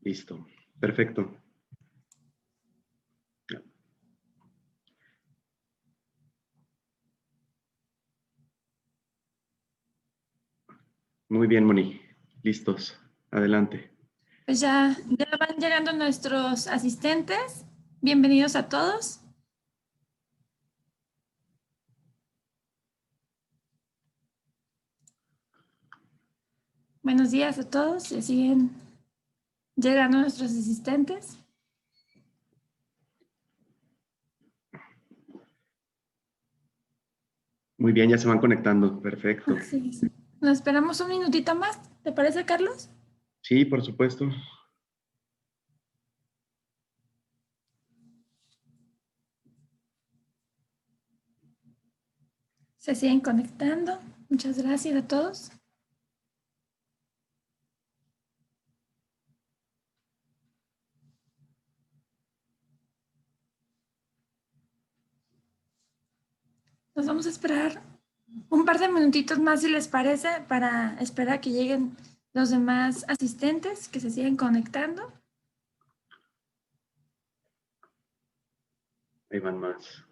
Listo. Perfecto. Muy bien, Moni. Listos. Adelante. Pues ya van llegando nuestros asistentes. Bienvenidos a todos. Buenos días a todos. Se siguen llegando nuestros asistentes. Muy bien, ya se van conectando. Perfecto. Sí. Nos esperamos un minutito más. ¿Te parece, Carlos? Sí, por supuesto. Se siguen conectando. Muchas gracias a todos. Nos vamos a esperar un par de minutitos más, si les parece, para esperar a que lleguen los demás asistentes que se siguen conectando. Ahí van más.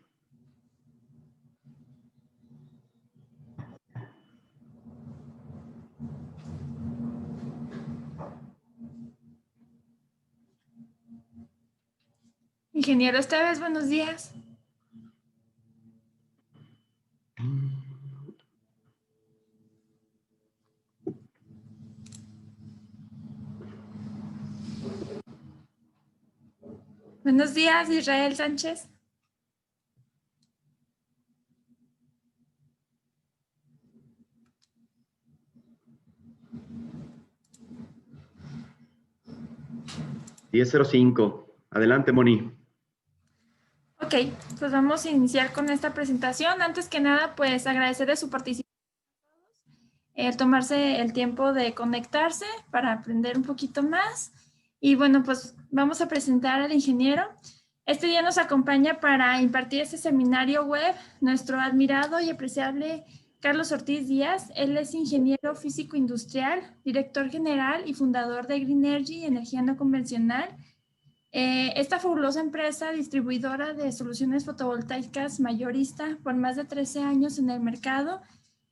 Ingeniero Esteves, buenos días. Buenos días, Israel Sánchez. $10:05. Adelante, Moni. Ok, pues vamos a iniciar con esta presentación. Antes que nada, pues agradecerles su participación, tomarse el tiempo de conectarse para aprender un poquito más. Y bueno, pues vamos a presentar al ingeniero. Este día nos acompaña para impartir este seminario web nuestro admirado y apreciable Carlos Ortiz Díaz. Él es ingeniero físico industrial, director general y fundador de Green Energy, energía no convencional. Esta fabulosa empresa distribuidora de soluciones fotovoltaicas mayorista por más de 13 años en el mercado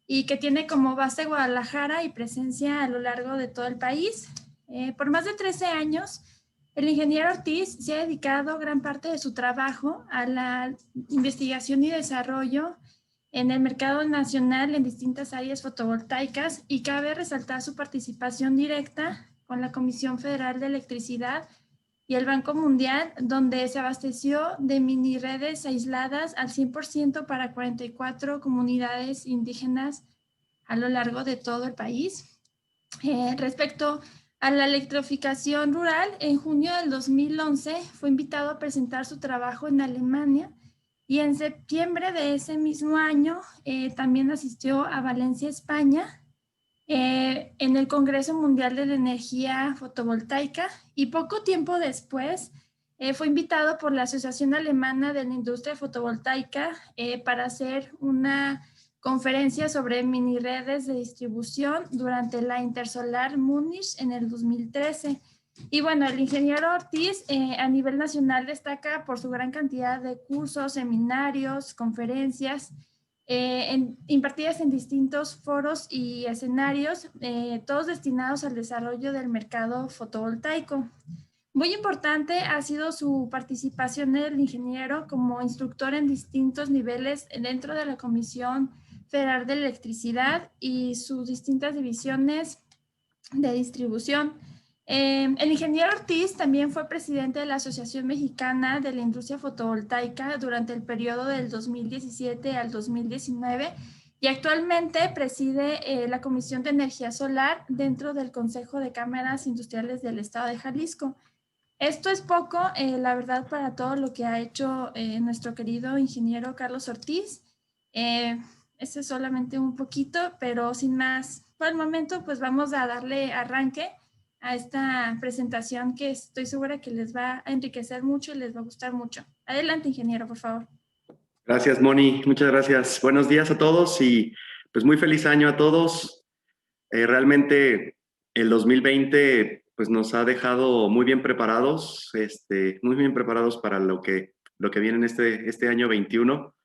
y que tiene como base Guadalajara y presencia a lo largo de todo el país. Por más de 13 años, el ingeniero Ortiz se ha dedicado gran parte de su trabajo a la investigación y desarrollo en el mercado nacional en distintas áreas fotovoltaicas, y cabe resaltar su participación directa con la Comisión Federal de Electricidad y el Banco Mundial, donde se abasteció de mini redes aisladas al 100% para 44 comunidades indígenas a lo largo de todo el país. Respecto a la electrificación rural, en junio del 2011 fue invitado a presentar su trabajo en Alemania, y en septiembre de ese mismo año también asistió a Valencia, España, en el Congreso Mundial de la Energía Fotovoltaica, y poco tiempo después fue invitado por la Asociación Alemana de la Industria Fotovoltaica para hacer una conferencia sobre mini redes de distribución durante la Intersolar Múnich en el 2013. Y bueno, el ingeniero Ortiz a nivel nacional destaca por su gran cantidad de cursos, seminarios, conferencias, impartidas en distintos foros y escenarios, todos destinados al desarrollo del mercado fotovoltaico. Muy importante ha sido su participación del ingeniero como instructor en distintos niveles dentro de la Comisión Federal de Electricidad y sus distintas divisiones de distribución. El ingeniero Ortiz también fue presidente de la Asociación Mexicana de la Industria Fotovoltaica durante el periodo del 2017 al 2019, y actualmente preside la Comisión de Energía Solar dentro del Consejo de Cámaras Industriales del Estado de Jalisco. Esto es poco, la verdad, para todo lo que ha hecho nuestro querido ingeniero Carlos Ortiz. Este es solamente un poquito, pero sin más, por el momento, pues vamos a darle arranque a esta presentación que estoy segura que les va a enriquecer mucho y les va a gustar mucho. Adelante, ingeniero, por favor. Gracias, Moni. Muchas gracias. Buenos días a todos y pues muy feliz año a todos. Realmente el 2020 pues nos ha dejado muy bien preparados, muy bien preparados para lo que viene en este año 21.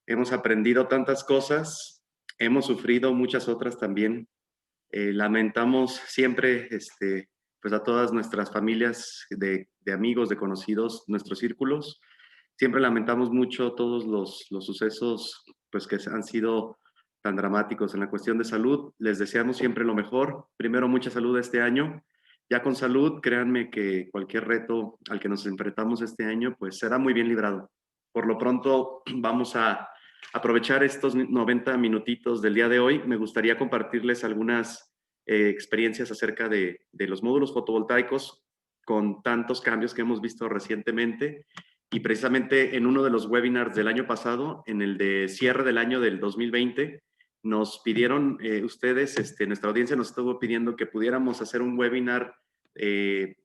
Hemos aprendido tantas cosas, hemos sufrido muchas otras también. Lamentamos siempre, pues a todas nuestras familias de amigos, de conocidos, nuestros círculos. Siempre lamentamos mucho todos los sucesos, pues que han sido tan dramáticos en la cuestión de salud. Les deseamos siempre lo mejor. Primero, mucha salud este año. Ya con salud, créanme que cualquier reto al que nos enfrentamos este año, pues será muy bien librado. Por lo pronto, vamos a aprovechar estos 90 minutitos del día de hoy. Me gustaría compartirles algunas experiencias acerca de los módulos fotovoltaicos con tantos cambios que hemos visto recientemente. Y precisamente en uno de los webinars del año pasado, en el de cierre del año del 2020, nos pidieron ustedes, nuestra audiencia nos estuvo pidiendo que pudiéramos hacer un webinar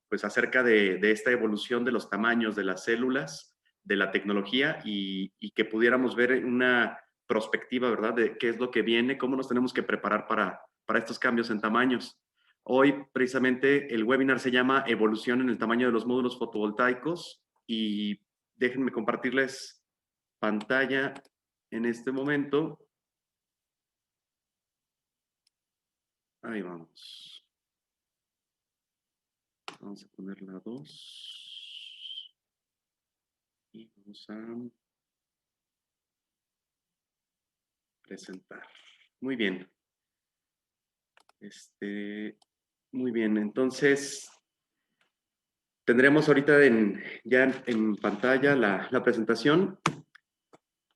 pues acerca de esta evolución de los tamaños de las células, de la tecnología y que pudiéramos ver una perspectiva, ¿verdad? De qué es lo que viene, cómo nos tenemos que preparar para estos cambios en tamaños. Hoy, precisamente, el webinar se llama Evolución en el tamaño de los módulos fotovoltaicos y déjenme compartirles pantalla en este momento. Ahí vamos. Vamos a poner la 2. Y vamos a presentar. Muy bien. Muy bien, entonces tendremos ahorita ya en pantalla la presentación.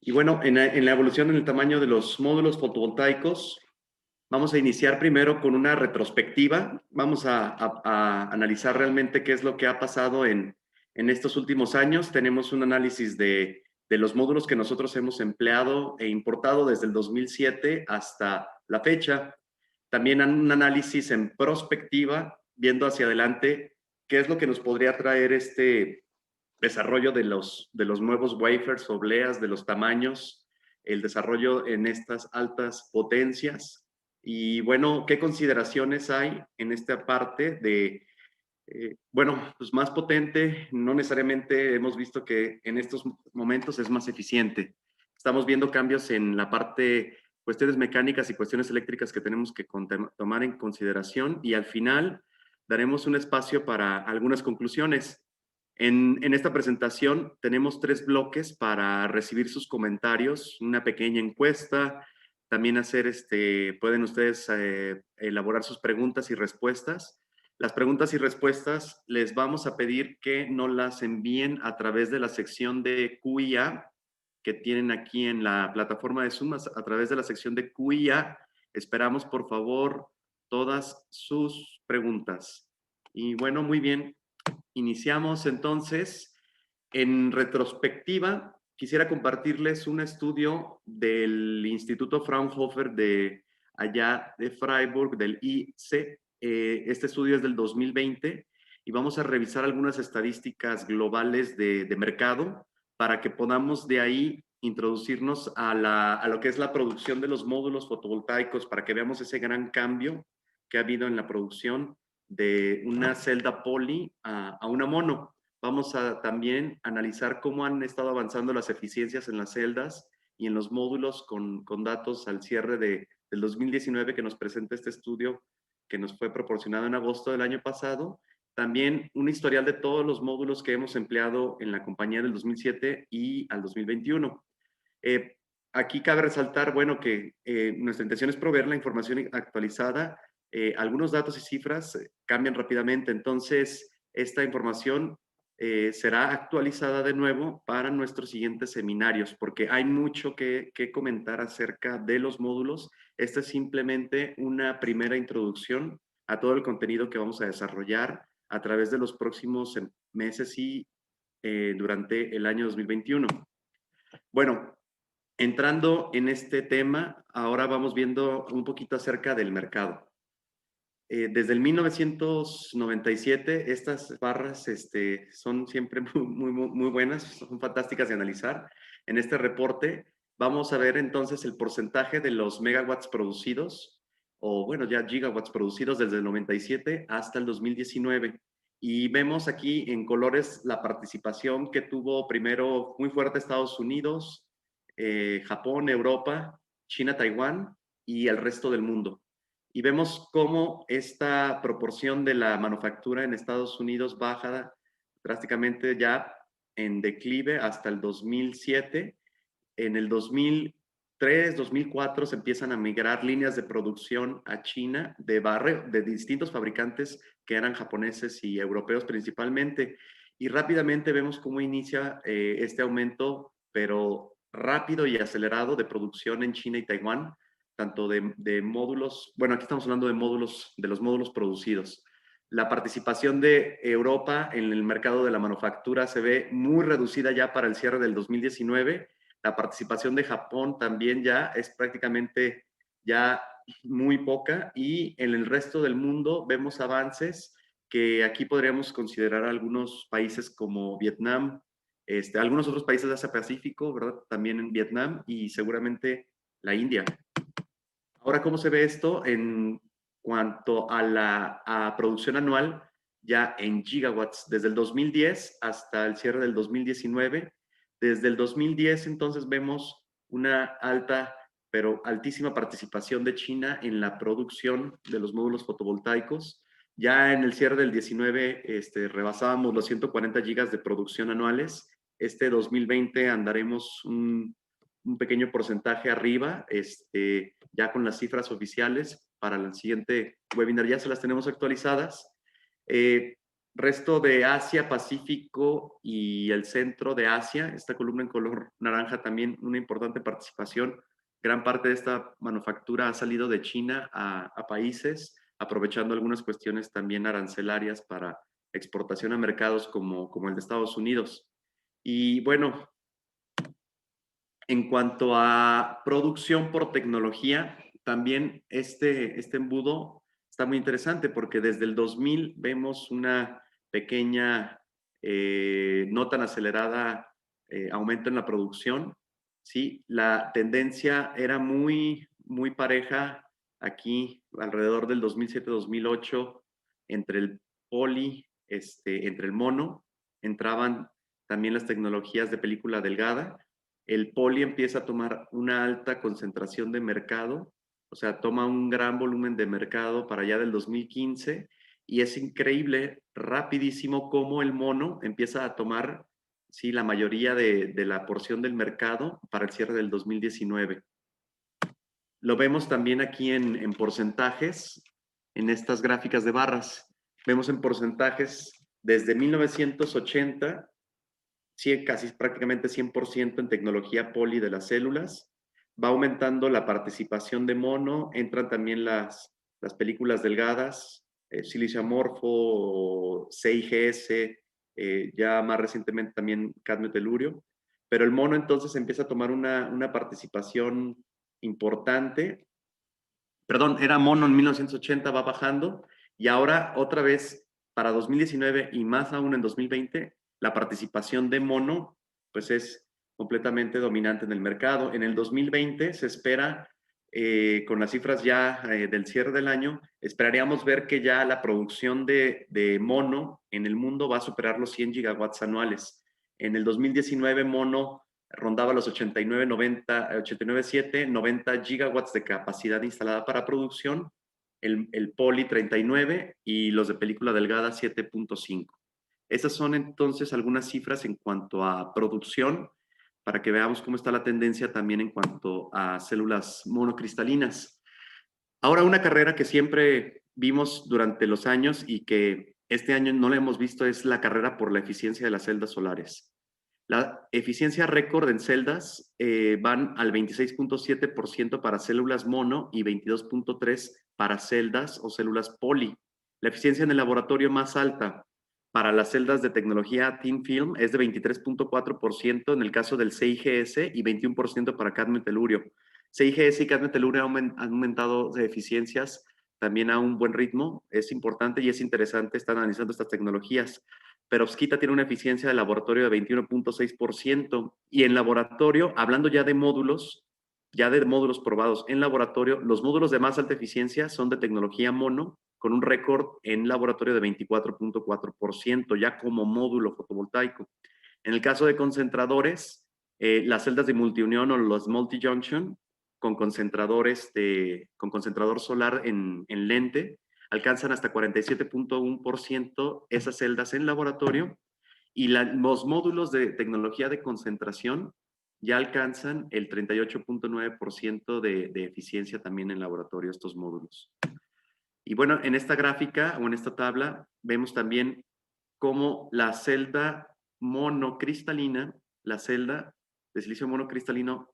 Y bueno, en la evolución en el tamaño de los módulos fotovoltaicos, vamos a iniciar primero con una retrospectiva. Vamos a analizar realmente qué es lo que ha pasado en estos últimos años. Tenemos un análisis de los módulos que nosotros hemos empleado e importado desde el 2007 hasta la fecha. También un análisis en prospectiva, viendo hacia adelante qué es lo que nos podría traer este desarrollo de los nuevos wafers, obleas, de los tamaños, el desarrollo en estas altas potencias. Y bueno, ¿qué consideraciones hay en esta parte de, bueno, pues más potente? No necesariamente hemos visto que en estos momentos es más eficiente. Estamos viendo cambios en la parte, cuestiones mecánicas y cuestiones eléctricas que tenemos que tomar en consideración y al final daremos un espacio para algunas conclusiones. En esta presentación tenemos 3 bloques para recibir sus comentarios, una pequeña encuesta, también hacer, pueden ustedes elaborar sus preguntas y respuestas. Las preguntas y respuestas les vamos a pedir que nos las envíen a través de la sección de QIA que tienen aquí en la plataforma de Zoom, a través de la sección de QIA. Esperamos, por favor, todas sus preguntas. Y bueno, muy bien. Iniciamos entonces. En retrospectiva, quisiera compartirles un estudio del Instituto Fraunhofer de allá de Freiburg, del IC. Este estudio es del 2020 y vamos a revisar algunas estadísticas globales de mercado para que podamos de ahí introducirnos a lo que es la producción de los módulos fotovoltaicos, para que veamos ese gran cambio que ha habido en la producción de una celda poli a una mono. Vamos a también analizar cómo han estado avanzando las eficiencias en las celdas y en los módulos con datos al cierre del 2019 que nos presenta este estudio que nos fue proporcionado en agosto del año pasado. También un historial de todos los módulos que hemos empleado en la compañía del 2007 y al 2021. Aquí cabe resaltar, bueno, que nuestra intención es proveer la información actualizada. Algunos datos y cifras cambian rápidamente, entonces esta información será actualizada de nuevo para nuestros siguientes seminarios, porque hay mucho que comentar acerca de los módulos. Esta es simplemente una primera introducción a todo el contenido que vamos a desarrollar a través de los próximos meses y durante el año 2021. Bueno, entrando en este tema, ahora vamos viendo un poquito acerca del mercado. Desde el 1997, estas barras son siempre muy buenas, son fantásticas de analizar. En este reporte vamos a ver entonces el porcentaje de los megawatts producidos o bueno, ya gigawatts producidos desde el 97 hasta el 2019. Y vemos aquí en colores la participación que tuvo primero muy fuerte Estados Unidos, Japón, Europa, China, Taiwán y el resto del mundo. Y vemos cómo esta proporción de la manufactura en Estados Unidos baja drásticamente ya en declive hasta el 2007. En el 2003, 2004 se empiezan a migrar líneas de producción a China de distintos fabricantes que eran japoneses y europeos principalmente. Y rápidamente vemos cómo inicia este aumento, pero rápido y acelerado de producción en China y Taiwán, tanto de módulos, bueno, aquí estamos hablando de módulos, de los módulos producidos. La participación de Europa en el mercado de la manufactura se ve muy reducida ya para el cierre del 2019. La participación de Japón también ya es prácticamente ya muy poca, y en el resto del mundo vemos avances que aquí podríamos considerar algunos países como Vietnam, algunos otros países de Asia-Pacífico, ¿verdad? También en Vietnam y seguramente la India. Ahora, ¿cómo se ve esto en cuanto a la producción anual ya en gigawatts? Desde el 2010 hasta el cierre del 2019. Desde el 2010, entonces, vemos una alta, pero altísima participación de China en la producción de los módulos fotovoltaicos. Ya en el cierre del 19 rebasábamos los 140 gigas de producción anuales. Este 2020 andaremos un pequeño porcentaje arriba, ya con las cifras oficiales para el siguiente webinar, ya se las tenemos actualizadas. Resto de Asia, Pacífico y el centro de Asia, esta columna en color naranja también una importante participación. Gran parte de esta manufactura ha salido de China a países, aprovechando algunas cuestiones también arancelarias para exportación a mercados como el de Estados Unidos. Y bueno, en cuanto a producción por tecnología, también este embudo está muy interesante porque desde el 2000 vemos una pequeña, no tan acelerada aumento en la producción. ¿Sí? La tendencia era muy pareja aquí alrededor del 2007-2008 entre el poli, entre el mono, entraban también las tecnologías de película delgada. El poli empieza a tomar una alta concentración de mercado, o sea, toma un gran volumen de mercado para allá del 2015, y es increíble, rapidísimo, cómo el mono empieza a tomar, sí, la mayoría de la porción del mercado para el cierre del 2019. Lo vemos también aquí en porcentajes, en estas gráficas de barras. Vemos en porcentajes desde 1980, casi prácticamente 100% en tecnología poli de las células. Va aumentando la participación de mono, entran también las películas delgadas, silicio amorfo, CIGS, ya más recientemente también cadmio telurio, pero el mono entonces empieza a tomar una participación importante. Perdón, era mono en 1980, va bajando, y ahora otra vez para 2019 y más aún en 2020, la participación de mono pues es completamente dominante en el mercado. En el 2020 se espera, con las cifras ya del cierre del año, esperaríamos ver que ya la producción de mono en el mundo va a superar los 100 gigawatts anuales. En el 2019 mono rondaba los 89, 90, 89, 7, 90 gigawatts de capacidad instalada para producción, el poli 39 y los de película delgada 7.5. Esas son entonces algunas cifras en cuanto a producción, para que veamos cómo está la tendencia también en cuanto a células monocristalinas. Ahora, una carrera que siempre vimos durante los años y que este año no la hemos visto es la carrera por la eficiencia de las celdas solares. La eficiencia récord en celdas van al 26.7% para células mono y 22.3% para celdas o células poli. La eficiencia en el laboratorio más alta para las celdas de tecnología Thin Film es de 23.4% en el caso del CIGS y 21% para cadmio telurio. CIGS y cadmio telurio han aumentado de eficiencias también a un buen ritmo. Es importante y es interesante estar analizando estas tecnologías. Perovskita tiene una eficiencia de laboratorio de 21.6%, y en laboratorio, hablando ya de módulos, ya de módulos probados en laboratorio, los módulos de más alta eficiencia son de tecnología mono, con un récord en laboratorio de 24.4%, ya como módulo fotovoltaico. En el caso de concentradores, las celdas de multiunión o los multi-junction, con concentrador solar en lente, alcanzan hasta 47.1% esas celdas en laboratorio, y los módulos de tecnología de concentración ya alcanzan el 38.9% de eficiencia también en laboratorio, estos módulos. Y bueno, en esta gráfica o en esta tabla vemos también cómo la celda monocristalina, la celda de silicio monocristalino,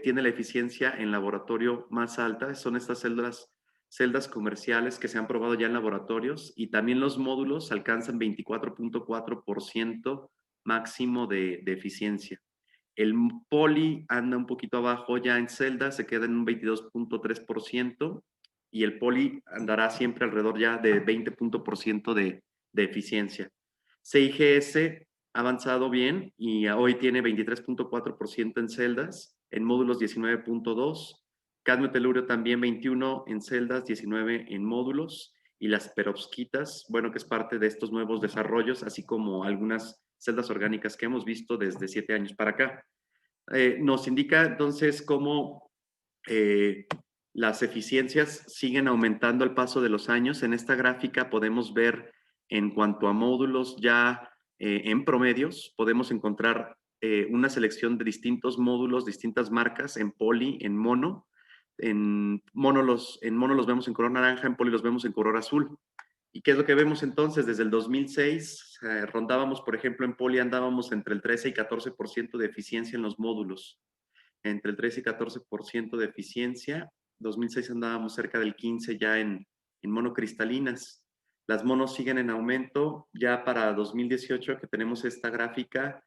tiene la eficiencia en laboratorio más alta. Son estas celdas comerciales que se han probado ya en laboratorios, y también los módulos alcanzan 24.4% máximo de eficiencia. El poli anda un poquito abajo ya en celda, se queda en un 22.3%, y el poli andará siempre alrededor ya de 20% de eficiencia. CIGS ha avanzado bien y hoy tiene 23.4% en celdas, en módulos 19.2%, cadmio telúreo también 21 en celdas, 19 en módulos, y las perovskitas, bueno, que es parte de estos nuevos desarrollos, así como algunas celdas orgánicas que hemos visto desde 7 años para acá. Nos indica entonces cómo las eficiencias siguen aumentando al paso de los años. En esta gráfica podemos ver, en cuanto a módulos ya en promedios, podemos encontrar una selección de distintos módulos, distintas marcas, en poli, en mono. En mono los vemos en color naranja, en poli los vemos en color azul. ¿Y qué es lo que vemos entonces? Desde el 2006 rondábamos, por ejemplo, en poli andábamos entre el 13 y 14% de eficiencia en los módulos. Entre el 13 y 14% de eficiencia. 2006 andábamos cerca del 15% ya en monocristalinas. Las monos siguen en aumento. Ya para 2018, que tenemos esta gráfica,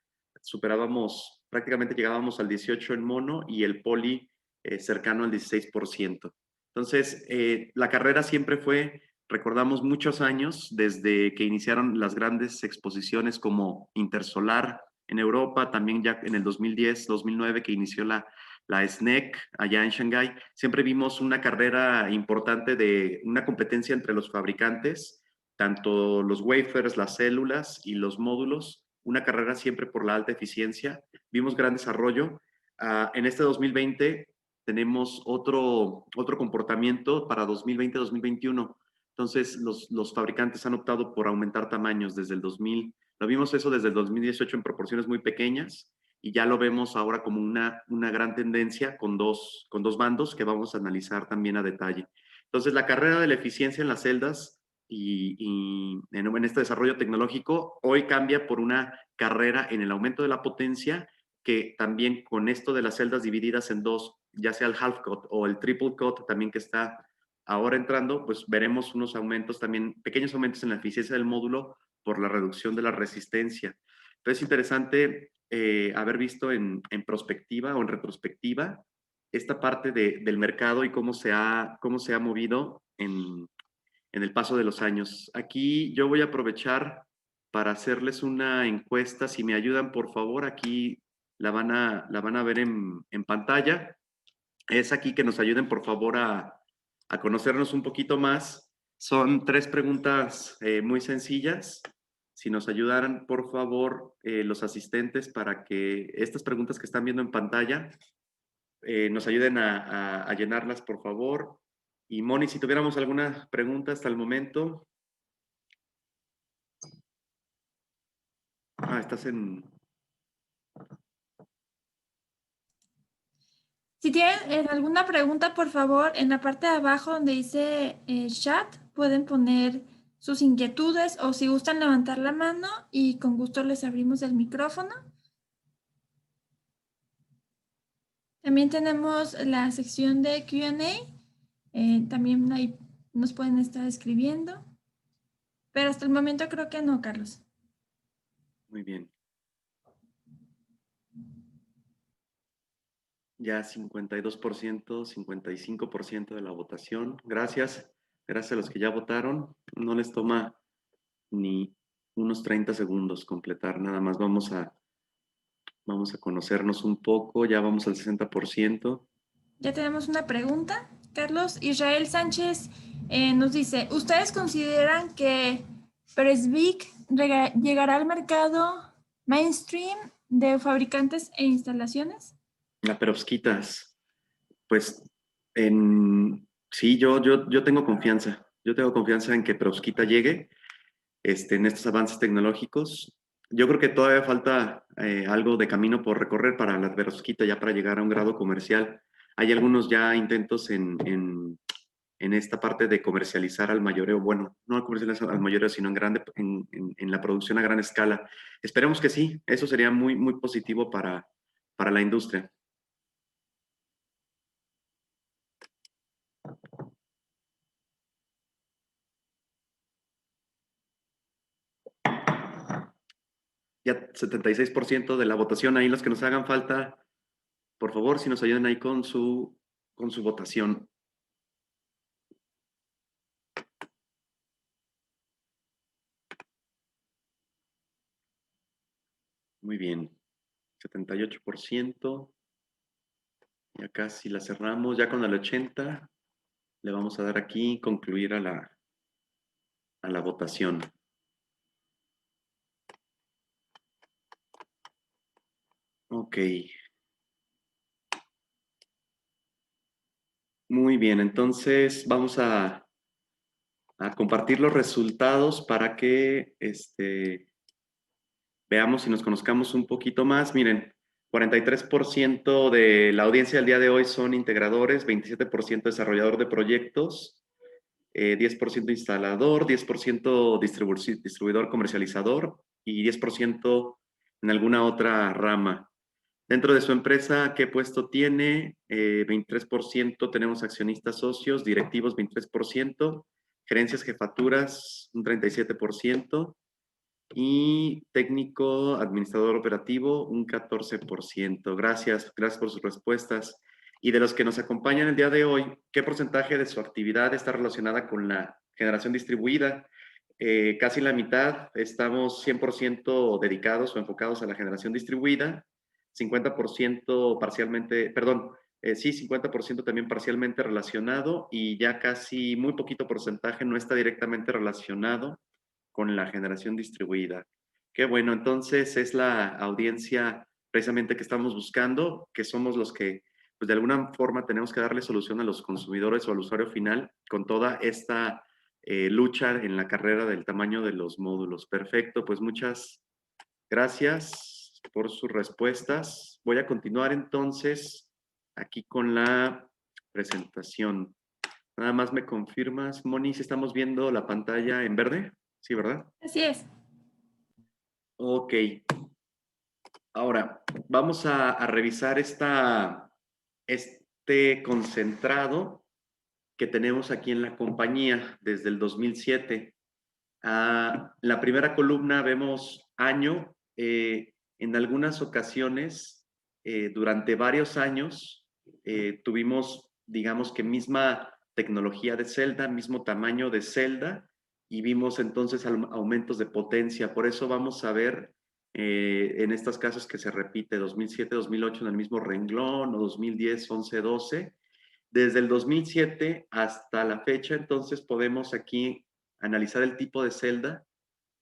prácticamente llegábamos al 18% en mono, y el poli cercano al 16%. Entonces, la carrera siempre fue, recordamos, muchos años desde que iniciaron las grandes exposiciones como Intersolar en Europa, también ya en el 2010, 2009 que inició la SNEC allá en Shanghái. Siempre vimos una carrera importante de una competencia entre los fabricantes, tanto los wafers, las células y los módulos, una carrera siempre por la alta eficiencia. Vimos gran desarrollo. En este 2020 tenemos otro comportamiento para 2020-2021. Entonces, los fabricantes han optado por aumentar tamaños desde el 2000. Lo vimos eso desde el 2018 en proporciones muy pequeñas, y ya lo vemos ahora como una gran tendencia con dos bandos que vamos a analizar también a detalle. Entonces, la carrera de la eficiencia en las celdas y en este desarrollo tecnológico hoy cambia por una carrera en el aumento de la potencia, que también con esto de las celdas divididas en dos, ya sea el half cut o el triple cut también que está ahora entrando, pues veremos unos aumentos también, pequeños aumentos en la eficiencia del módulo por la reducción de la resistencia. Entonces es interesante haber visto en prospectiva o en retrospectiva esta parte del mercado y cómo se ha movido en el paso de los años. Aquí yo voy a aprovechar para hacerles una encuesta. Si me ayudan, por favor, aquí la van a ver en pantalla. Es aquí que nos ayuden, por favor, a conocernos un poquito más. Son 3 preguntas muy sencillas. Si nos ayudaran, por favor, los asistentes, para que estas preguntas que están viendo en pantalla nos ayuden a llenarlas, por favor. Y Moni, si tuviéramos alguna pregunta hasta el momento. Estás en... Si tienen alguna pregunta, por favor, en la parte de abajo donde dice chat, pueden poner sus inquietudes, o si gustan levantar la mano y con gusto les abrimos el micrófono. También tenemos la sección de Q&A. También ahí nos pueden estar escribiendo. Pero hasta el momento creo que no, Carlos. Muy bien. Ya 52%, 55% de la votación. Gracias. Gracias a los que ya votaron. No les toma ni unos 30 segundos completar. Nada más vamos a conocernos un poco. Ya vamos al 60%. Ya tenemos una pregunta. Carlos Israel Sánchez nos dice, ¿ustedes consideran que Presbic llegará al mercado mainstream de fabricantes e instalaciones? La perovskitas, pues sí, yo tengo confianza. Yo tengo confianza en que perovskita llegue en estos avances tecnológicos. Yo creo que todavía falta algo de camino por recorrer para la perovskita, ya para llegar a un grado comercial. Hay algunos ya intentos en esta parte de comercializar al mayoreo, bueno, no comercializar al mayoreo, sino en la producción a gran escala. Esperemos que sí, eso sería muy, muy positivo para la industria. Ya 76% de la votación ahí, los que nos hagan falta, por favor, si nos ayudan ahí con su votación. Muy bien, 78%. Ya casi la cerramos, ya con el 80 le vamos a dar aquí concluir a la votación. Ok. Muy bien, entonces vamos a compartir los resultados para que veamos y nos conozcamos un poquito más. Miren, 43% de la audiencia del día de hoy son integradores, 27% desarrollador de proyectos, 10% instalador, 10% distribuidor comercializador y 10% en alguna otra rama. Dentro de su empresa, ¿qué puesto tiene? 23% tenemos accionistas socios, directivos 23%, gerencias, jefaturas un 37% y técnico, administrador operativo un 14%. Gracias, gracias por sus respuestas. Y de los que nos acompañan el día de hoy, ¿qué porcentaje de su actividad está relacionada con la generación distribuida? Casi la mitad estamos 100% dedicados o enfocados a la generación distribuida, 50% parcialmente, perdón, sí, 50% también parcialmente relacionado y ya casi muy poquito porcentaje no está directamente relacionado con la generación distribuida. Qué bueno, entonces es la audiencia precisamente que estamos buscando, que somos los que, pues de alguna forma tenemos que darle solución a los consumidores o al usuario final con toda esta lucha en la carrera del tamaño de los módulos. Perfecto, pues muchas gracias por sus respuestas. Voy a continuar entonces aquí con la presentación. Nada más me confirmas, Moni, si estamos viendo la pantalla en verde. Sí, ¿verdad? Así es. Ok. Ahora, vamos a revisar este concentrado que tenemos aquí en la compañía desde el 2007. La primera columna vemos año. En algunas ocasiones, durante varios años, tuvimos, digamos que misma tecnología de celda, mismo tamaño de celda, y vimos entonces aumentos de potencia. Por eso vamos a ver en estos casos que se repite 2007, 2008 en el mismo renglón, o 2010, 11, 12. Desde el 2007 hasta la fecha, entonces podemos aquí analizar el tipo de celda,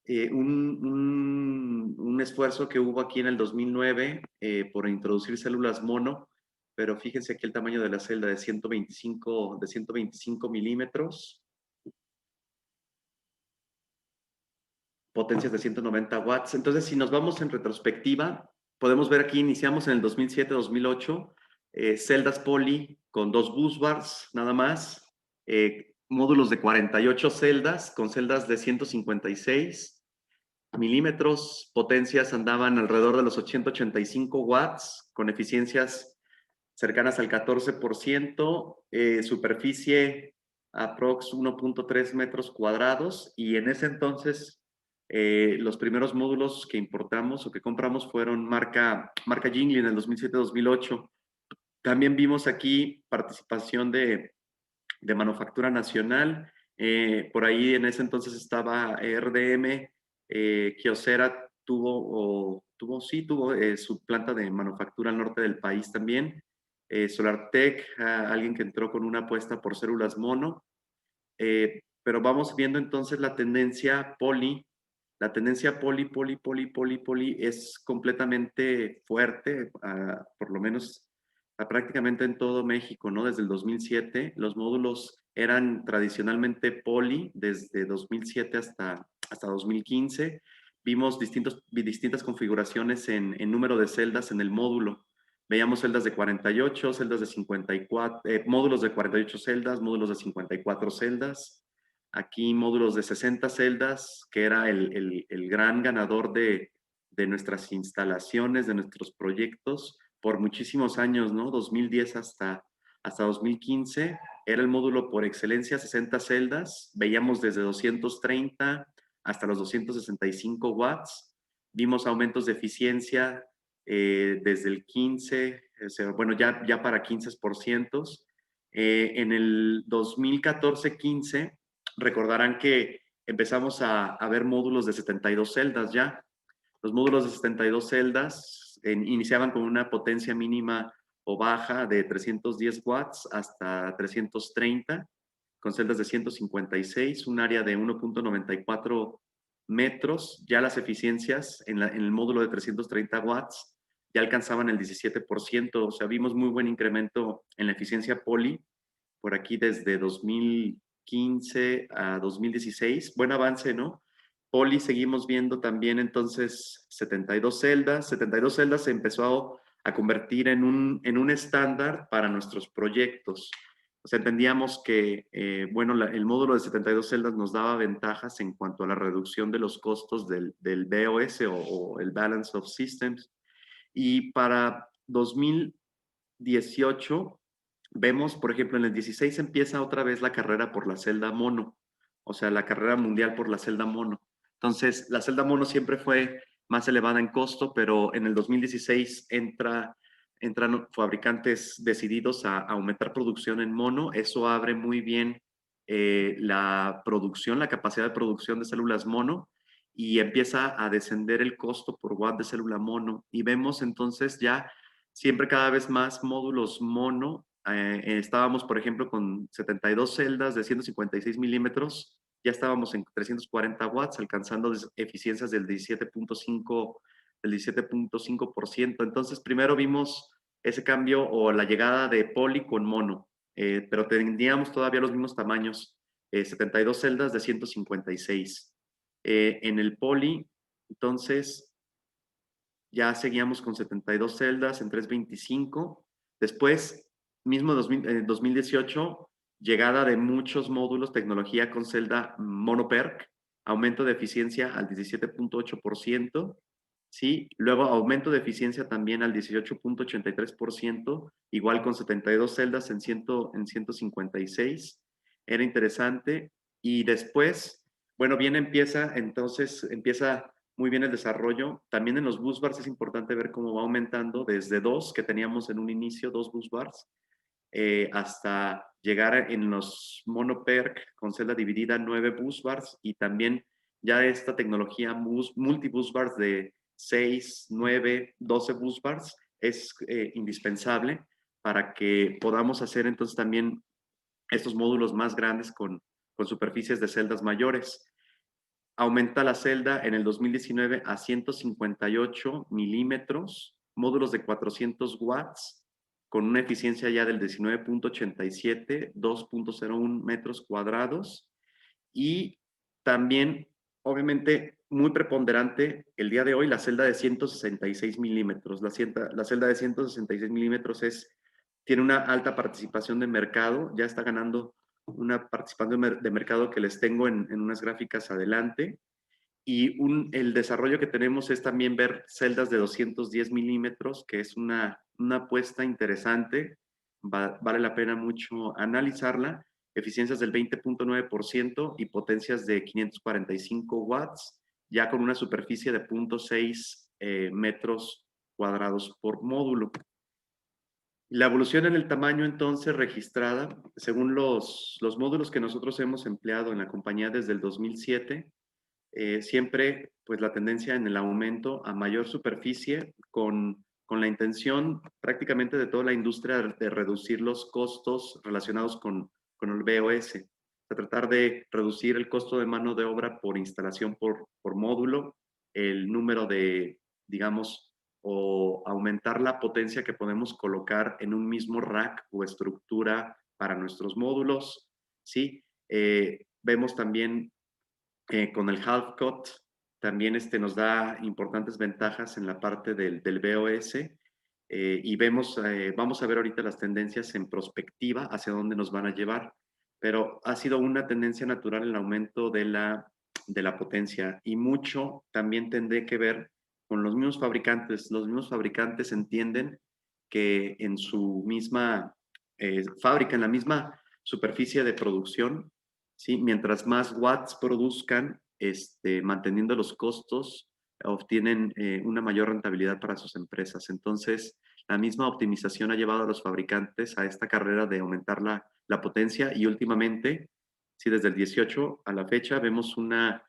un esfuerzo que hubo aquí en el 2009 por introducir células mono, pero fíjense aquí el tamaño de la celda de 125 milímetros, potencias de 190 watts. Entonces, si nos vamos en retrospectiva, podemos ver aquí, iniciamos en el 2007-2008, celdas poly con 2 bus bars nada más, módulos de 48 celdas con celdas de 156 milímetros, potencias andaban alrededor de los 80-85 watts, con eficiencias cercanas al 14%, superficie aprox 1.3 metros cuadrados, y en ese entonces los primeros módulos que importamos o que compramos fueron marca Jingli en el 2007-2008. También vimos aquí participación de manufactura nacional. Por ahí en ese entonces estaba RDM, Kyocera tuvo su planta de manufactura al norte del país también. SolarTech, alguien que entró con una apuesta por células mono. Pero vamos viendo entonces la tendencia poli. La tendencia poli es completamente fuerte, por lo menos prácticamente en todo México, ¿no? Desde el 2007, los módulos eran tradicionalmente poli desde 2007 hasta 2015. Vimos distintas configuraciones en número de celdas en el módulo. Veíamos celdas de 48, celdas de 54, módulos de 48 celdas, módulos de 54 celdas. Aquí módulos de 60 celdas, que era el gran ganador de nuestras instalaciones, de nuestros proyectos por muchísimos años, ¿no? 2010 hasta 2015 era el módulo por excelencia, 60 celdas. Veíamos desde 230 hasta los 265 watts. Vimos aumentos de eficiencia desde el 15, o sea, bueno, ya para 15%. En el 2014-15 recordarán que empezamos a ver módulos de 72 celdas ya. Los módulos de 72 celdas iniciaban con una potencia mínima o baja de 310 watts hasta 330, con celdas de 156, un área de 1.94 metros. Ya las eficiencias en el módulo de 330 watts ya alcanzaban el 17%, o sea, vimos muy buen incremento en la eficiencia poli por aquí desde 2015 a 2016. Buen avance, ¿no? Poli seguimos viendo también entonces 72 celdas. 72 celdas se empezó a convertir en un estándar para nuestros proyectos. O sea, entendíamos que, bueno, el módulo de 72 celdas nos daba ventajas en cuanto a la reducción de los costos del BOS o el Balance of Systems. Y para 2018 vemos, por ejemplo, en el 16 empieza otra vez la carrera por la celda mono, o sea, la carrera mundial por la celda mono. Entonces, la celda mono siempre fue más elevada en costo, pero en el 2016 entran fabricantes decididos a aumentar producción en mono. Eso abre muy bien la producción, la capacidad de producción de células mono y empieza a descender el costo por watt de célula mono. Y vemos entonces ya siempre cada vez más módulos mono. Estábamos, por ejemplo, con 72 celdas de 156 milímetros, ya estábamos en 340 watts, alcanzando eficiencias del 17.5%. Entonces, primero vimos ese cambio o la llegada de poli con mono, pero teníamos todavía los mismos tamaños, 72 celdas de 156. En el poli, entonces, ya seguíamos con 72 celdas en 325. Después, mismo 2018, llegada de muchos módulos, tecnología con celda monoperc, aumento de eficiencia al 17.8%, ¿sí? Luego aumento de eficiencia también al 18.83%, igual con 72 celdas en 156. Era interesante. Y después, bueno, empieza muy bien el desarrollo. También en los bus bars es importante ver cómo va aumentando desde 2 que teníamos en un inicio, 2 bus bars, hasta llegar en los monoperc con celda dividida 9 bus bars y también ya esta tecnología multibus bars de 6, 9, 12 bus bars es indispensable para que podamos hacer entonces también estos módulos más grandes con superficies de celdas mayores. Aumenta la celda en el 2019 a 158 milímetros, módulos de 400 watts, con una eficiencia ya del 19.87, 2.01 metros cuadrados. Y también, obviamente, muy preponderante el día de hoy, la celda de 166 milímetros. La celda de 166 milímetros tiene una alta participación de mercado, ya está ganando una participación de mercado que les tengo en unas gráficas adelante. Y el desarrollo que tenemos es también ver celdas de 210 milímetros, que es una apuesta interesante, vale la pena mucho analizarla, eficiencias del 20.9% y potencias de 545 watts, ya con una superficie de 0.6 metros cuadrados por módulo. La evolución en el tamaño entonces registrada, según los módulos que nosotros hemos empleado en la compañía desde el 2007, siempre pues la tendencia en el aumento a mayor superficie con con la intención prácticamente de toda la industria de reducir los costos relacionados con el BOS. De tratar de reducir el costo de mano de obra por instalación por módulo, el número de, digamos, o aumentar la potencia que podemos colocar en un mismo rack o estructura para nuestros módulos, ¿sí? Vemos también con el half cut, también nos da importantes ventajas en la parte del BOS y vamos a ver ahorita las tendencias en prospectiva hacia dónde nos van a llevar, pero ha sido una tendencia natural el aumento de la potencia y mucho también tendré que ver con los mismos fabricantes. Los mismos fabricantes entienden que en su misma fábrica, en la misma superficie de producción, ¿sí? Mientras más watts produzcan, manteniendo los costos, obtienen una mayor rentabilidad para sus empresas. Entonces, la misma optimización ha llevado a los fabricantes a esta carrera de aumentar la potencia y últimamente, sí, desde el 18 a la fecha, vemos una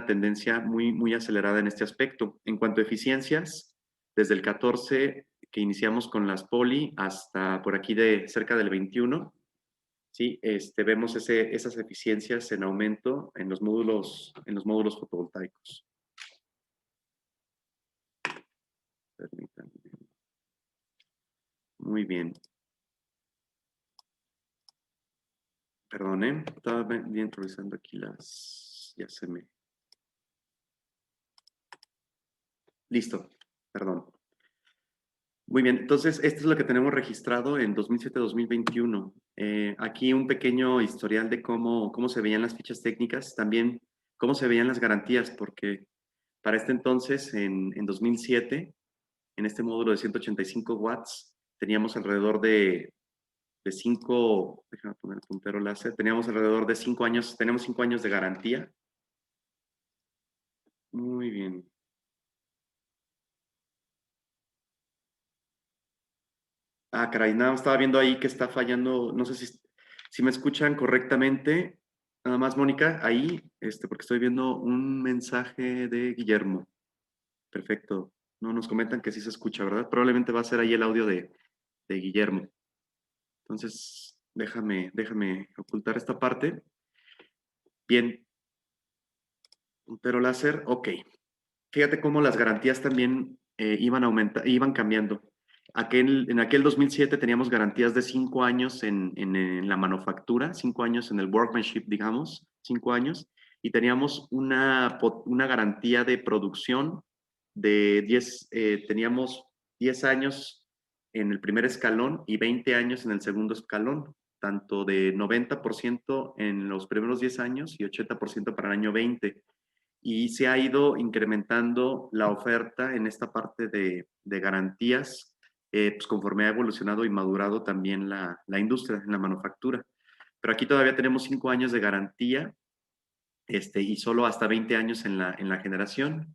tendencia muy, muy acelerada en este aspecto. En cuanto a eficiencias, desde el 14 que iniciamos con las poli hasta por aquí de cerca del 21, sí, vemos esas eficiencias en aumento en los módulos fotovoltaicos. Permítanme. Muy bien. Perdón, estaba bien revisando aquí ya se me... Listo, perdón. Muy bien, entonces esto es lo que tenemos registrado en 2007-2021. Aquí un pequeño historial de cómo se veían las fichas técnicas, también cómo se veían las garantías, porque para este entonces, en 2007, en este módulo de 185 watts, teníamos alrededor de 5, déjame poner el puntero láser, teníamos alrededor de 5 años, tenemos 5 años de garantía. Muy bien. Ah, caray, nada, estaba viendo ahí que está fallando, no sé si me escuchan correctamente. Nada más, Mónica, ahí, porque estoy viendo un mensaje de Guillermo. Perfecto. No nos comentan que sí se escucha, ¿verdad? Probablemente va a ser ahí el audio de Guillermo. Entonces, déjame ocultar esta parte. Bien, puntero láser, ok. Fíjate cómo las garantías también iban cambiando. En aquel 2007 teníamos garantías de 5 años en la manufactura, 5 años en el workmanship, digamos, 5 años, y teníamos una garantía de producción de 10, teníamos 10 años en el primer escalón y 20 años en el segundo escalón, tanto de 90% en los primeros 10 años y 80% para el año 20, y se ha ido incrementando la oferta en esta parte de garantías, pues conforme ha evolucionado y madurado también la industria en la manufactura. Pero aquí todavía tenemos 5 años de garantía y solo hasta 20 años en la generación.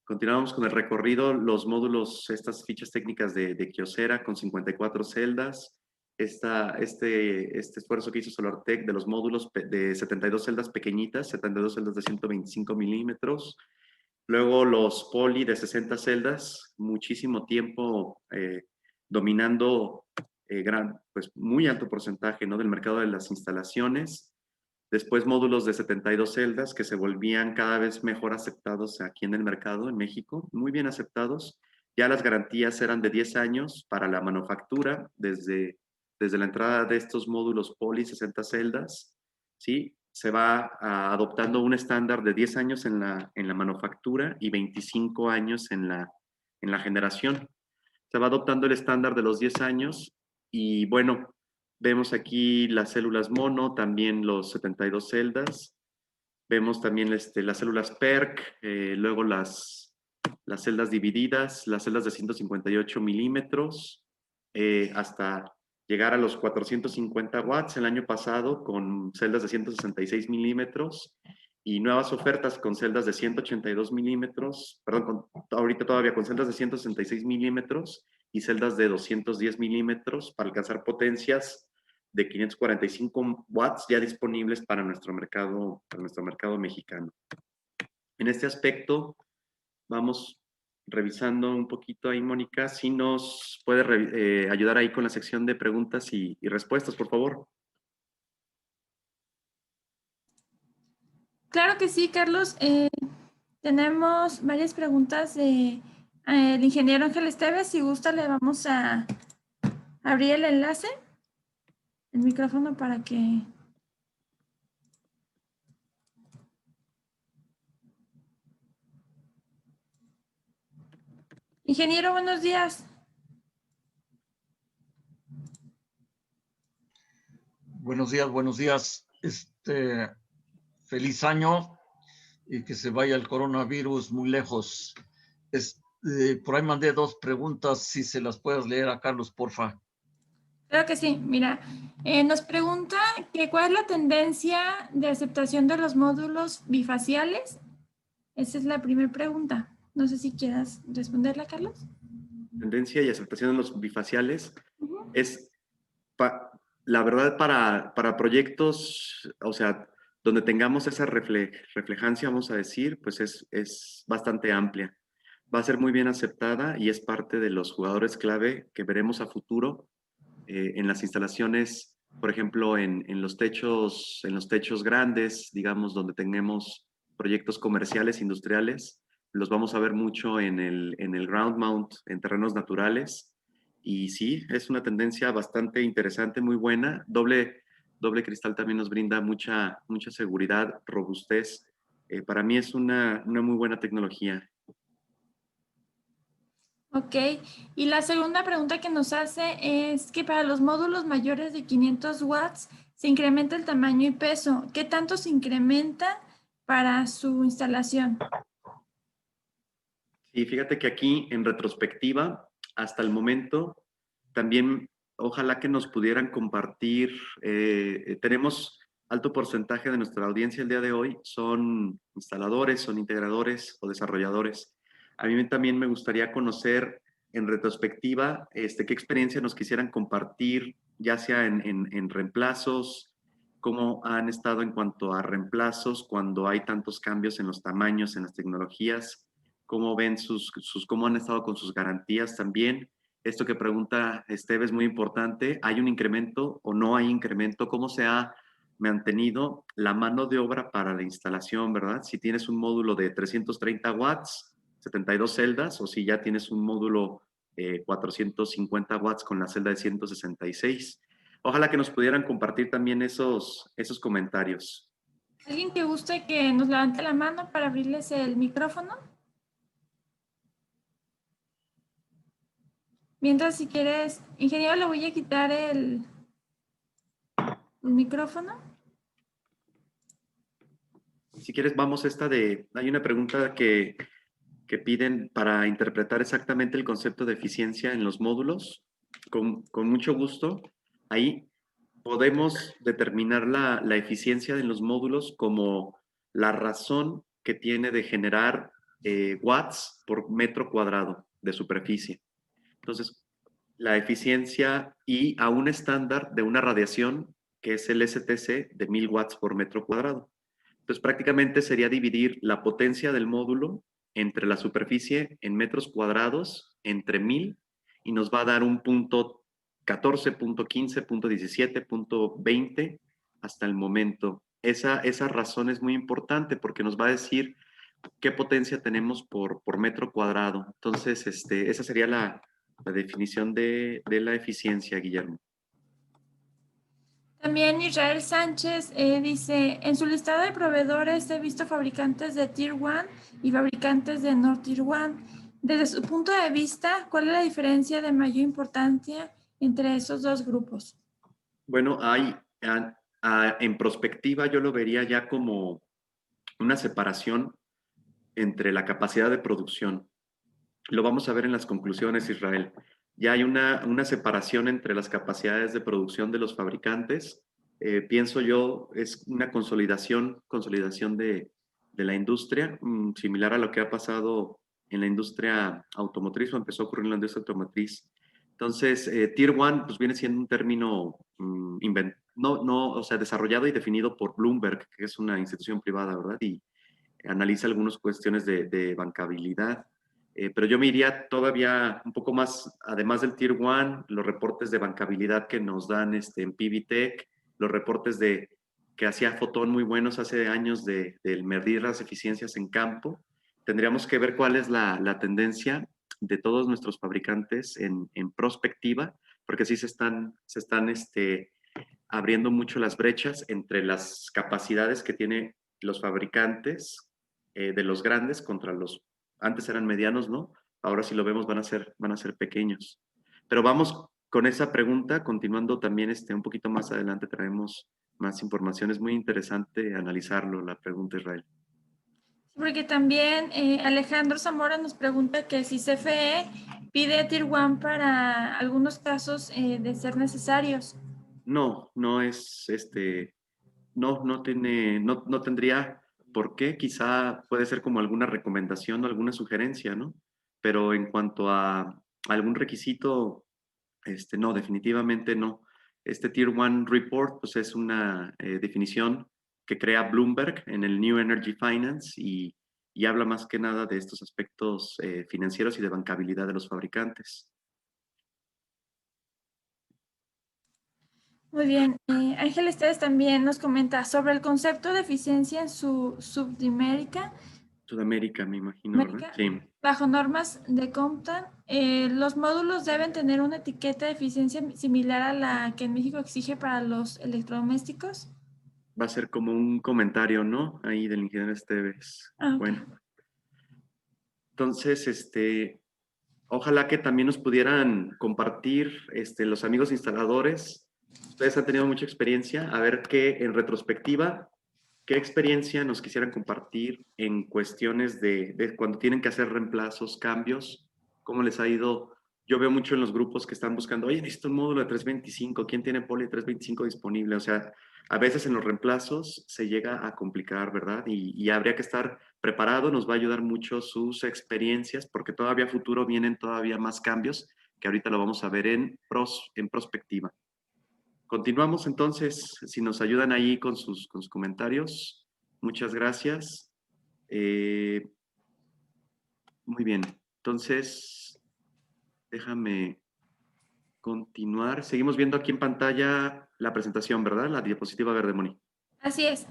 Continuamos con el recorrido, los módulos, estas fichas técnicas de Kyocera con 54 celdas, este esfuerzo que hizo SolarTech de los módulos de 72 celdas pequeñitas, 72 celdas de 125 milímetros, luego los poli de 60 celdas, muchísimo tiempo dominando pues muy alto porcentaje, ¿no?, del mercado de las instalaciones. Después módulos de 72 celdas que se volvían cada vez mejor aceptados aquí en el mercado, en México, muy bien aceptados. Ya las garantías eran de 10 años para la manufactura, desde la entrada de estos módulos poli 60 celdas, ¿sí? Se va adoptando un estándar de 10 años en la manufactura y 25 años en la generación. Se va adoptando el estándar de los 10 años y bueno, vemos aquí las células mono, también los 72 celdas. Vemos también las células PERC, luego las celdas divididas, las celdas de 158 milímetros, hasta llegar a los 450 watts el año pasado con celdas de 166 milímetros y nuevas ofertas con celdas de 182 milímetros, perdón, ahorita todavía con celdas de 166 milímetros y celdas de 210 milímetros para alcanzar potencias de 545 watts ya disponibles para nuestro mercado mexicano. En este aspecto, vamos revisando un poquito ahí, Mónica, si nos puede ayudar ahí con la sección de preguntas y respuestas, por favor. Claro que sí, Carlos. Tenemos varias preguntas de el ingeniero Ángel Esteves. Si gusta, le vamos a abrir el enlace, el micrófono para que... Ingeniero, buenos días. Buenos días, buenos días. Feliz año y que se vaya el coronavirus muy lejos. Por ahí mandé 2 preguntas, si se las puedes leer a Carlos, porfa. Claro que sí. Mira, nos pregunta que cuál es la tendencia de aceptación de los módulos bifaciales. Esa es la primera pregunta. No sé si quieras responderla, Carlos. Tendencia y aceptación de los bifaciales es, la verdad, para proyectos, o sea, donde tengamos esa reflejancia, vamos a decir, pues es bastante amplia. Va a ser muy bien aceptada y es parte de los jugadores clave que veremos a futuro en las instalaciones, por ejemplo, en los techos grandes, digamos, donde tenemos proyectos comerciales, industriales, los vamos a ver mucho en el ground mount, en terrenos naturales. Y sí, es una tendencia bastante interesante, muy buena. Doble cristal también nos brinda mucha seguridad, robustez. Para mí es una muy buena tecnología. Ok, y la segunda pregunta que nos hace es que para los módulos mayores de 500 watts se incrementa el tamaño y peso. ¿Qué tanto se incrementa para su instalación? Y fíjate que aquí, en retrospectiva, hasta el momento, también ojalá que nos pudieran compartir, tenemos alto porcentaje de nuestra audiencia el día de hoy, son instaladores, son integradores o desarrolladores. A mí también me gustaría conocer en retrospectiva qué experiencia nos quisieran compartir, ya sea en reemplazos, cómo han estado en cuanto a reemplazos cuando hay tantos cambios en los tamaños, en las tecnologías, cómo ven cómo han estado con sus garantías también. Esto que pregunta Esteve es muy importante. ¿Hay un incremento o no hay incremento? ¿Cómo se ha mantenido la mano de obra para la instalación, verdad? Si tienes un módulo de 330 watts, 72 celdas, o si ya tienes un módulo 450 watts con la celda de 166. Ojalá que nos pudieran compartir también esos comentarios. ¿Alguien que guste que nos levante la mano para abrirles el micrófono? Mientras, si quieres, ingeniero, le voy a quitar el micrófono. Si quieres, vamos hay una pregunta que piden para interpretar exactamente el concepto de eficiencia en los módulos. Con mucho gusto. Ahí podemos determinar la eficiencia de los módulos como la razón que tiene de generar watts por metro cuadrado de superficie. Entonces, la eficiencia y a un estándar de una radiación que es el STC de 1000 watts por metro cuadrado. Entonces, prácticamente sería dividir la potencia del módulo entre la superficie en metros cuadrados entre 1000 y nos va a dar un punto 14, punto 15, punto 17, punto 20 hasta el momento. Esa razón es muy importante porque nos va a decir qué potencia tenemos por metro cuadrado. Entonces, esa sería la definición de la eficiencia, Guillermo. También Israel Sánchez dice, en su listado de proveedores he visto fabricantes de Tier 1 y fabricantes de no Tier 1. Desde su punto de vista, ¿cuál es la diferencia de mayor importancia entre esos dos grupos? Bueno, en prospectiva yo lo vería ya como una separación entre la capacidad de producción. Lo vamos a ver en las conclusiones, Israel. Ya hay una separación entre las capacidades de producción de los fabricantes. Pienso yo, es una consolidación de la industria, similar a lo que ha pasado en la industria automotriz o empezó a ocurrir en la industria automotriz. Entonces, Tier 1 pues viene siendo un término o sea, desarrollado y definido por Bloomberg, que es una institución privada, ¿verdad? Y analiza algunas cuestiones de bancabilidad. Pero yo me iría todavía un poco más, además del Tier 1, los reportes de bancabilidad que nos dan en PBTech, los reportes que hacía Fotón muy buenos hace años del medir las eficiencias en campo. Tendríamos que ver cuál es la tendencia de todos nuestros fabricantes en prospectiva, porque sí se están abriendo mucho las brechas entre las capacidades que tienen los fabricantes de los grandes contra los, antes eran medianos, ¿no? Ahora si lo vemos van a ser pequeños. Pero vamos con esa pregunta, continuando también un poquito más adelante traemos más información. Es muy interesante analizarlo, la pregunta, Israel. Porque también Alejandro Zamora nos pregunta que si CFE pide Tier 1 para algunos casos de ser necesarios. No, no es no tendría por qué, quizá puede ser como alguna recomendación o alguna sugerencia, ¿no? Pero en cuanto a algún requisito, no, definitivamente no. Este Tier 1 Report, pues es una definición que crea Bloomberg en el New Energy Finance y habla más que nada de estos aspectos financieros y de bancabilidad de los fabricantes. Muy bien. Ángel Esteves también nos comenta sobre el concepto de eficiencia en su subdimérica. Sudamérica, me imagino, ¿verdad? Sí. Bajo normas de Compton, los módulos deben tener una etiqueta de eficiencia similar a la que en México exige para los electrodomésticos. Va a ser como un comentario, ¿no? Ahí del ingeniero Esteves. Ah, ok. Bueno, entonces, ojalá que también nos pudieran compartir, los amigos instaladores. Ustedes han tenido mucha experiencia. A ver qué, en retrospectiva, qué experiencia nos quisieran compartir en cuestiones de cuando tienen que hacer reemplazos, cambios, cómo les ha ido. Yo veo mucho en los grupos que están buscando, oye, necesito un módulo de 325, ¿quién tiene Poly 325 disponible? O sea, a veces en los reemplazos se llega a complicar, ¿verdad? Y habría que estar preparado, nos va a ayudar mucho sus experiencias, porque todavía a futuro vienen todavía más cambios, que ahorita lo vamos a ver en prospectiva. Continuamos entonces, si nos ayudan ahí con sus comentarios. Muchas gracias. Muy bien, entonces déjame continuar. Seguimos viendo aquí en pantalla la presentación, ¿verdad? La diapositiva verde, Moni. Así es.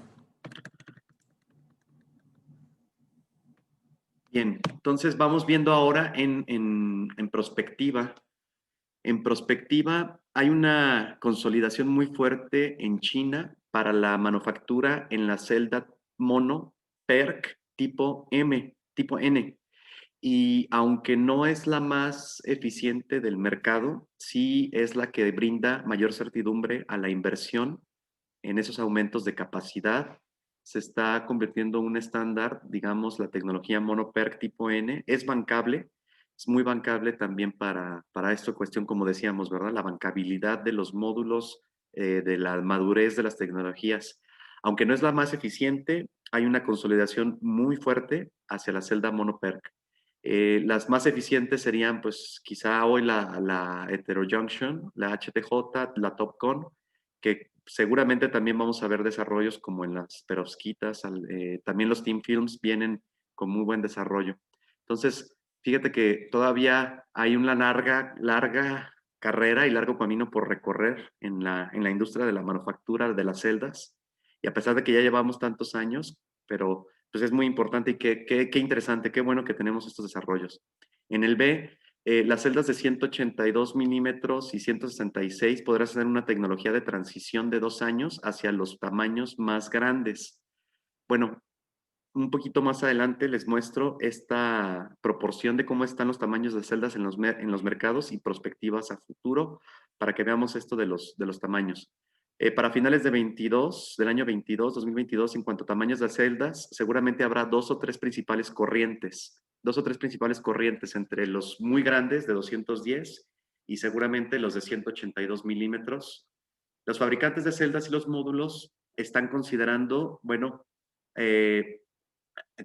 Bien, entonces vamos viendo ahora en perspectiva. En prospectiva, hay una consolidación muy fuerte en China para la manufactura en la celda mono PERC tipo M, tipo N. Y aunque no es la más eficiente del mercado, sí es la que brinda mayor certidumbre a la inversión en esos aumentos de capacidad. Se está convirtiendo en un estándar, digamos, la tecnología monoperc tipo N. Es bancable, es muy bancable también para esta cuestión, como decíamos, ¿verdad? La bancabilidad de los módulos, de la madurez de las tecnologías. Aunque no es la más eficiente, hay una consolidación muy fuerte hacia la celda monoperc. Las más eficientes serían, pues, quizá hoy la heterojunction, la HTJ, la TOPCon, que seguramente también vamos a ver desarrollos como en las perovskitas, también los Team Films vienen con muy buen desarrollo. Entonces, fíjate que todavía hay una larga carrera y largo camino por recorrer en la industria de la manufactura de las celdas. Y a pesar de que ya llevamos tantos años, pero pues es muy importante y qué interesante, qué bueno que tenemos estos desarrollos. En el B, las celdas de 182 milímetros y 166 podrás tener una tecnología de transición de 2 años hacia los tamaños más grandes. Bueno, un poquito más adelante les muestro esta proporción de cómo están los tamaños de celdas en los mercados y perspectivas a futuro para que veamos esto de los tamaños. Para finales del año 2022, en cuanto a tamaños de celdas, seguramente habrá dos o tres principales corrientes entre los muy grandes de 210 y seguramente los de 182 milímetros. Los fabricantes de celdas y los módulos están considerando, bueno,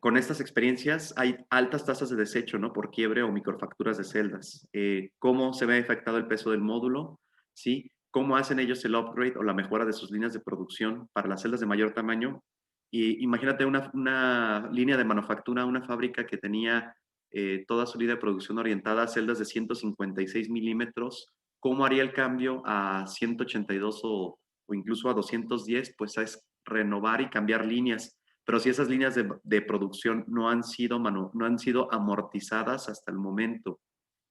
con estas experiencias hay altas tasas de desecho, ¿no? Por quiebre o microfracturas de celdas. ¿Cómo se ve afectado el peso del módulo? ¿Sí? ¿Cómo hacen ellos el upgrade o la mejora de sus líneas de producción para las celdas de mayor tamaño? Y imagínate una línea de manufactura, una fábrica que tenía toda su línea de producción orientada a celdas de 156 milímetros, ¿cómo haría el cambio a 182 o incluso a 210? Pues es renovar y cambiar líneas. Pero si esas líneas de producción no han sido amortizadas hasta el momento,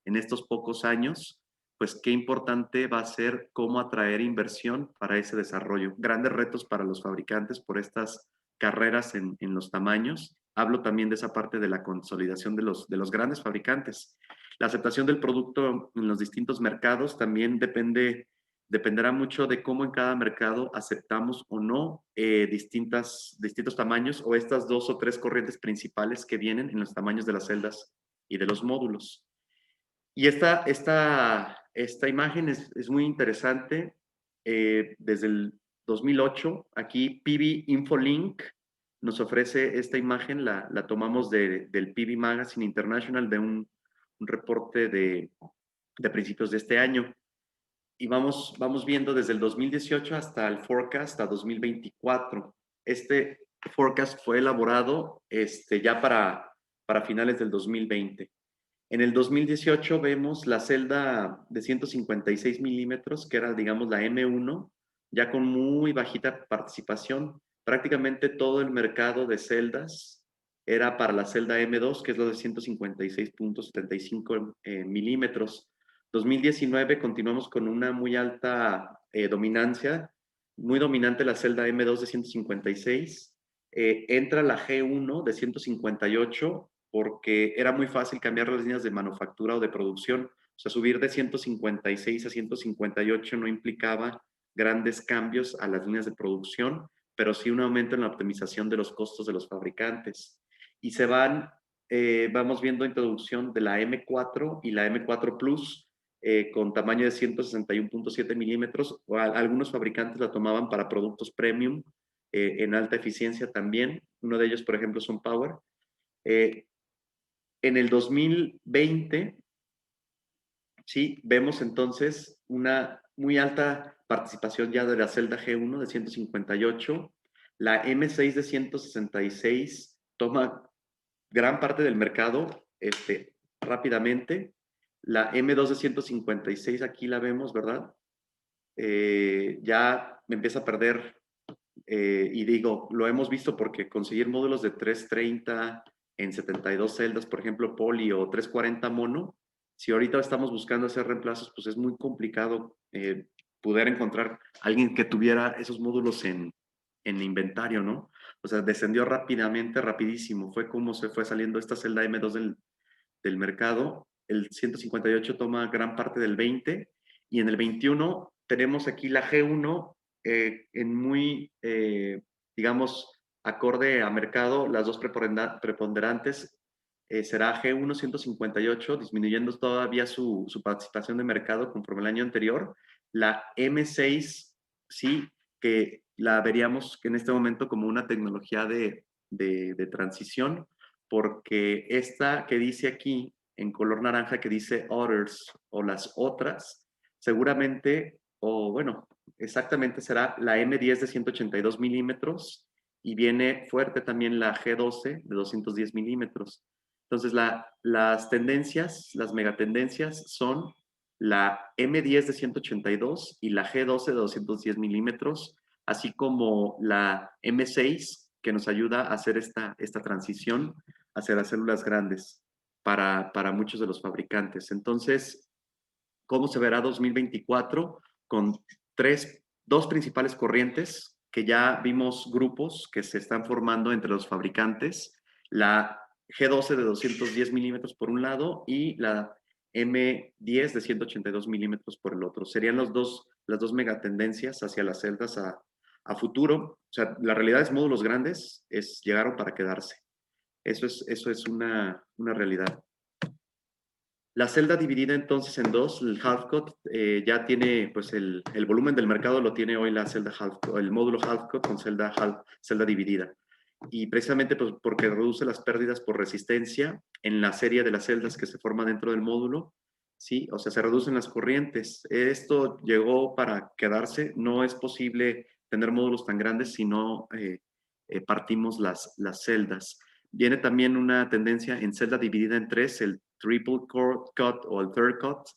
en estos pocos años, pues qué importante va a ser cómo atraer inversión para ese desarrollo. Grandes retos para los fabricantes por estas carreras en los tamaños. Hablo también de esa parte de la consolidación de los grandes fabricantes. La aceptación del producto en los distintos mercados también dependerá mucho de cómo en cada mercado aceptamos o no distintos tamaños o estas 2 o 3 corrientes principales que vienen en los tamaños de las celdas y de los módulos. Y esta imagen es muy interesante. Desde el 2008, aquí PV Infolink nos ofrece esta imagen, la tomamos del PV Magazine International, de un reporte de principios de este año. Y vamos viendo desde el 2018 hasta el forecast a 2024. Este forecast fue elaborado ya para finales del 2020. En el 2018 vemos la celda de 156 milímetros, que era, digamos, la M1, ya con muy bajita participación. Prácticamente todo el mercado de celdas era para la celda M2, que es lo de 156.75 milímetros. 2019 continuamos con una muy alta dominancia, muy dominante la celda M2 de 156. Entra la G1 de 158, porque era muy fácil cambiar las líneas de manufactura o de producción. O sea, subir de 156 a 158 no implicaba grandes cambios a las líneas de producción, pero sí un aumento en la optimización de los costos de los fabricantes. Y vamos viendo introducción de la M4 y la M4 Plus, con tamaño de 161.7 milímetros. Algunos fabricantes la tomaban para productos premium, en alta eficiencia también. Uno de ellos, por ejemplo, es SunPower. En el 2020, sí, vemos entonces una muy alta participación ya de la celda G1 de 158. La M6 de 166 toma gran parte del mercado rápidamente. La M2 de 156, aquí la vemos, ¿verdad? Ya me empieza a perder, y digo, lo hemos visto porque conseguir módulos de 330 en 72 celdas, por ejemplo, poli, o 340 mono, si ahorita estamos buscando hacer reemplazos, pues es muy complicado poder encontrar alguien que tuviera esos módulos en inventario, ¿no? O sea, descendió rápidamente, rapidísimo. Fue como se fue saliendo esta celda M2 del mercado. El 158 toma gran parte del 20, y en el 21 tenemos aquí la G1 en muy, digamos, acorde a mercado. Las dos preponderantes será G1 158, disminuyendo todavía su participación de mercado conforme el año anterior. La M6, sí, que la veríamos que en este momento como una tecnología de transición, porque esta que dice aquí en color naranja, que dice Others o las otras, seguramente, o bueno, exactamente será la M10 de 182 milímetros, y viene fuerte también la G12 de 210 milímetros. Entonces, las tendencias, las megatendencias son la M10 de 182 y la G12 de 210 milímetros, así como la M6, que nos ayuda a hacer esta transición hacia las células grandes para muchos de los fabricantes. Entonces, ¿cómo se verá 2024? Con dos principales corrientes que ya vimos, grupos que se están formando entre los fabricantes: la G12 de 210 milímetros por un lado y la M10 de 182 milímetros por el otro. Serían las dos megatendencias hacia las celdas a futuro. O sea, la realidad es módulos grandes llegaron para quedarse. Eso es una realidad. La celda dividida entonces en dos, el half-cut, ya tiene, pues el volumen del mercado lo tiene hoy la celda half-cut, el módulo half-cut con celda dividida. Y precisamente pues, porque reduce las pérdidas por resistencia en la serie de las celdas que se forma dentro del módulo, ¿sí? O sea, se reducen las corrientes. Esto llegó para quedarse. No es posible tener módulos tan grandes si no partimos las celdas. Viene también una tendencia en celda dividida en tres, el triple cut o el third cut.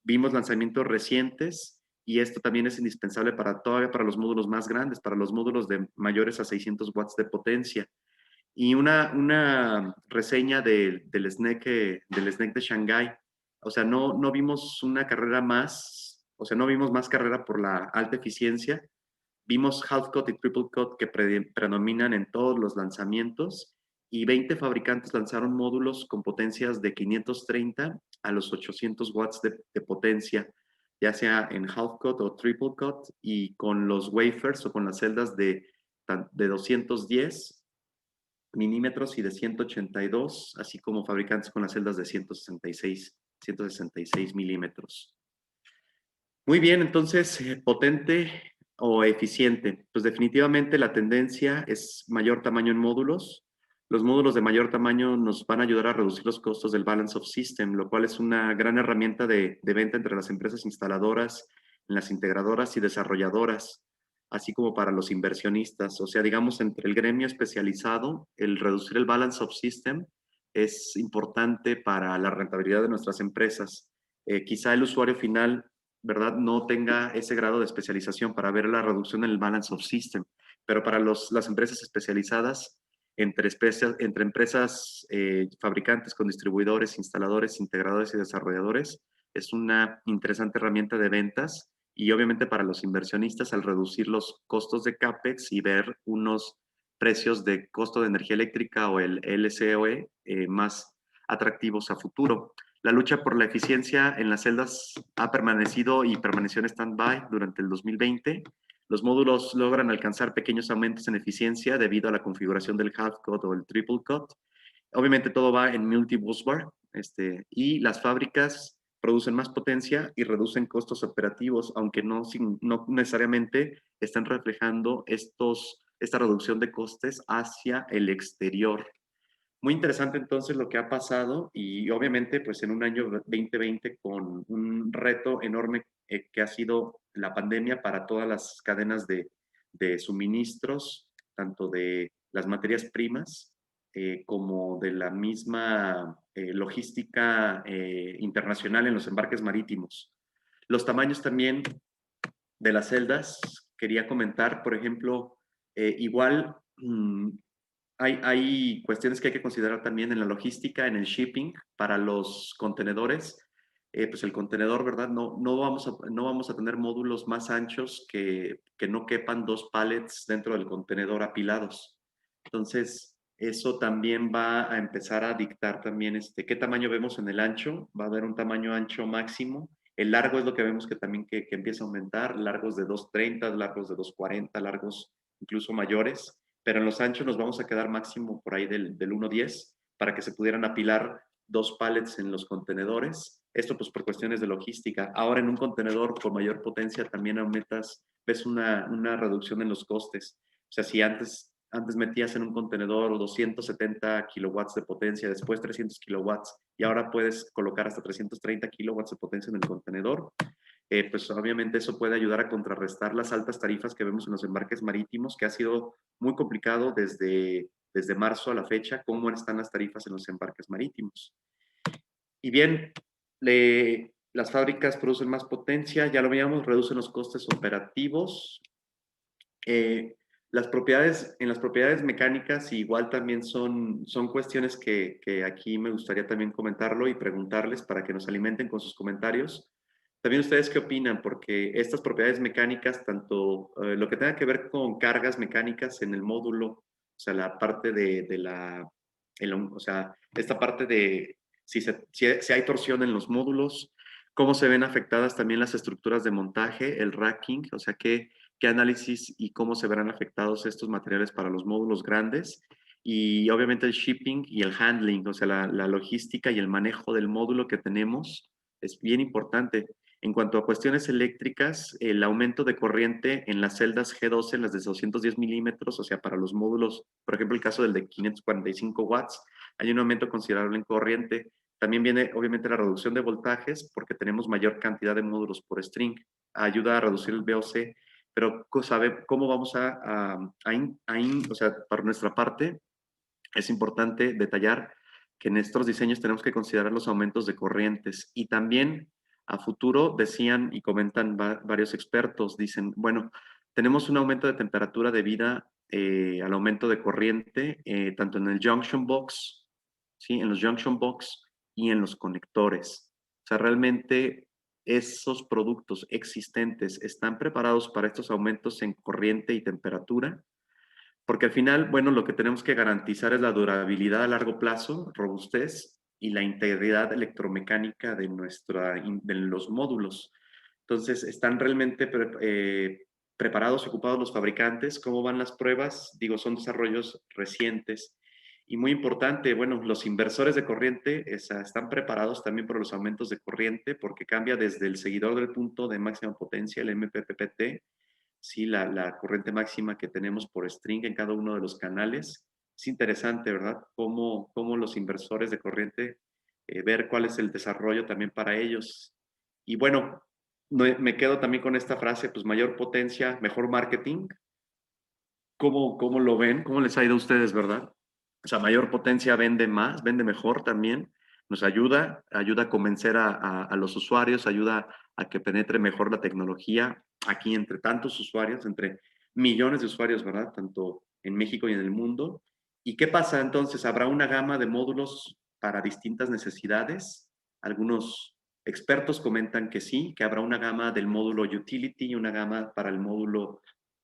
Vimos lanzamientos recientes y esto también es indispensable todavía para los módulos más grandes, para los módulos de mayores a 600 watts de potencia. Y una reseña del SNEC de Shanghái. O sea, no vimos una carrera más, o sea, no vimos más carrera por la alta eficiencia. Vimos half cut y triple cut que predominan en todos los lanzamientos y 20 fabricantes lanzaron módulos con potencias de 530 a los 800 watts de potencia, ya sea en half cut o triple cut, y con los wafers o con las celdas de 210 milímetros y de 182, así como fabricantes con las celdas de 166 milímetros. Muy bien, entonces, potente o eficiente. Pues definitivamente la tendencia es mayor tamaño en módulos. Los módulos de mayor tamaño nos van a ayudar a reducir los costos del Balance of System, lo cual es una gran herramienta de venta entre las empresas instaladoras, las integradoras y desarrolladoras, así como para los inversionistas. O sea, digamos, entre el gremio especializado, el reducir el Balance of System es importante para la rentabilidad de nuestras empresas. Quizá el usuario final, ¿verdad?, no tenga ese grado de especialización para ver la reducción en el Balance of System, pero para las empresas especializadas, entre empresas fabricantes con distribuidores, instaladores, integradores y desarrolladores, es una interesante herramienta de ventas. Y obviamente para los inversionistas, al reducir los costos de CAPEX y ver unos precios de costo de energía eléctrica o el LCOE más atractivos a futuro. La lucha por la eficiencia en las celdas ha permanecido y permaneció en stand-by durante el 2020. Los módulos logran alcanzar pequeños aumentos en eficiencia debido a la configuración del half cut o el triple cut. Obviamente todo va en multi-busbar, y las fábricas producen más potencia y reducen costos operativos, aunque no necesariamente están reflejando esta reducción de costes hacia el exterior. Muy interesante entonces lo que ha pasado y obviamente pues en un año 2020 con un reto enorme que ha sido la pandemia para todas las cadenas de suministros, tanto de las materias primas como de la misma logística internacional en los embarques marítimos. Los tamaños también de las celdas, quería comentar, por ejemplo, igual hay cuestiones que hay que considerar también en la logística, en el shipping, para los contenedores. Pues el contenedor, ¿verdad? No vamos a tener módulos más anchos que no quepan 2 pallets dentro del contenedor apilados. Entonces, eso también va a empezar a dictar también qué tamaño vemos en el ancho. Va a haber un tamaño ancho máximo. El largo es lo que vemos que también que empieza a aumentar. Largos de 2.30, largos de 2.40, largos incluso mayores. Pero en los anchos nos vamos a quedar máximo por ahí del 1.10 para que se pudieran apilar 2 pallets en los contenedores. Esto pues por cuestiones de logística. Ahora en un contenedor con mayor potencia también ves una reducción en los costes. O sea, si antes metías en un contenedor 270 kilowatts de potencia, después 300 kilowatts y ahora puedes colocar hasta 330 kilowatts de potencia en el contenedor, pues obviamente eso puede ayudar a contrarrestar las altas tarifas que vemos en los embarques marítimos, que ha sido muy complicado desde marzo a la fecha, cómo están las tarifas en los embarques marítimos. Y bien, las fábricas producen más potencia, ya lo veíamos, reducen los costes operativos. En las propiedades mecánicas igual también son cuestiones que aquí me gustaría también comentarlo y preguntarles para que nos alimenten con sus comentarios. También ustedes qué opinan, porque estas propiedades mecánicas, tanto lo que tenga que ver con cargas mecánicas en el módulo, o sea, la parte o sea, esta parte de si hay torsión en los módulos, cómo se ven afectadas también las estructuras de montaje, el racking, o sea, qué análisis y cómo se verán afectados estos materiales para los módulos grandes. Y obviamente el shipping y el handling, o sea, la logística y el manejo del módulo que tenemos es bien importante. En cuanto a cuestiones eléctricas, el aumento de corriente en las celdas G12, en las de 210 milímetros, o sea, para los módulos, por ejemplo, el caso del de 545 watts, hay un aumento considerable en corriente. También viene, obviamente, la reducción de voltajes, porque tenemos mayor cantidad de módulos por string. Ayuda a reducir el VOC, pero saber cómo vamos o sea, para nuestra parte, es importante detallar que en estos diseños tenemos que considerar los aumentos de corrientes y también a futuro decían y comentan varios expertos, dicen, bueno, tenemos un aumento de temperatura debido al aumento de corriente, tanto en el junction box, ¿sí? En los junction box y en los conectores. O sea, realmente esos productos existentes están preparados para estos aumentos en corriente y temperatura, porque al final, bueno, lo que tenemos que garantizar es la durabilidad a largo plazo, robustez y la integridad electromecánica de, de los módulos. Entonces, ¿están realmente preparados y ocupados los fabricantes? ¿Cómo van las pruebas? Digo, son desarrollos recientes. Y muy importante, bueno, los inversores de corriente están preparados también por los aumentos de corriente porque cambia desde el seguidor del punto de máxima potencia, el MPPT, sí, la corriente máxima que tenemos por string en cada uno de los canales. Es interesante, ¿verdad? Cómo los inversores de corriente, ver cuál es el desarrollo también para ellos. Y bueno, me quedo también con esta frase, pues mayor potencia, mejor marketing. ¿Cómo lo ven? ¿Cómo les ha ido a ustedes, verdad? O sea, mayor potencia vende más, vende mejor también. Nos ayuda a convencer a los usuarios, ayuda a que penetre mejor la tecnología aquí entre tantos usuarios, entre millones de usuarios, ¿verdad? Tanto en México y en el mundo. ¿Y qué pasa entonces? ¿Habrá una gama de módulos para distintas necesidades? Algunos expertos comentan que sí, que habrá una gama del módulo utility y una gama para el módulo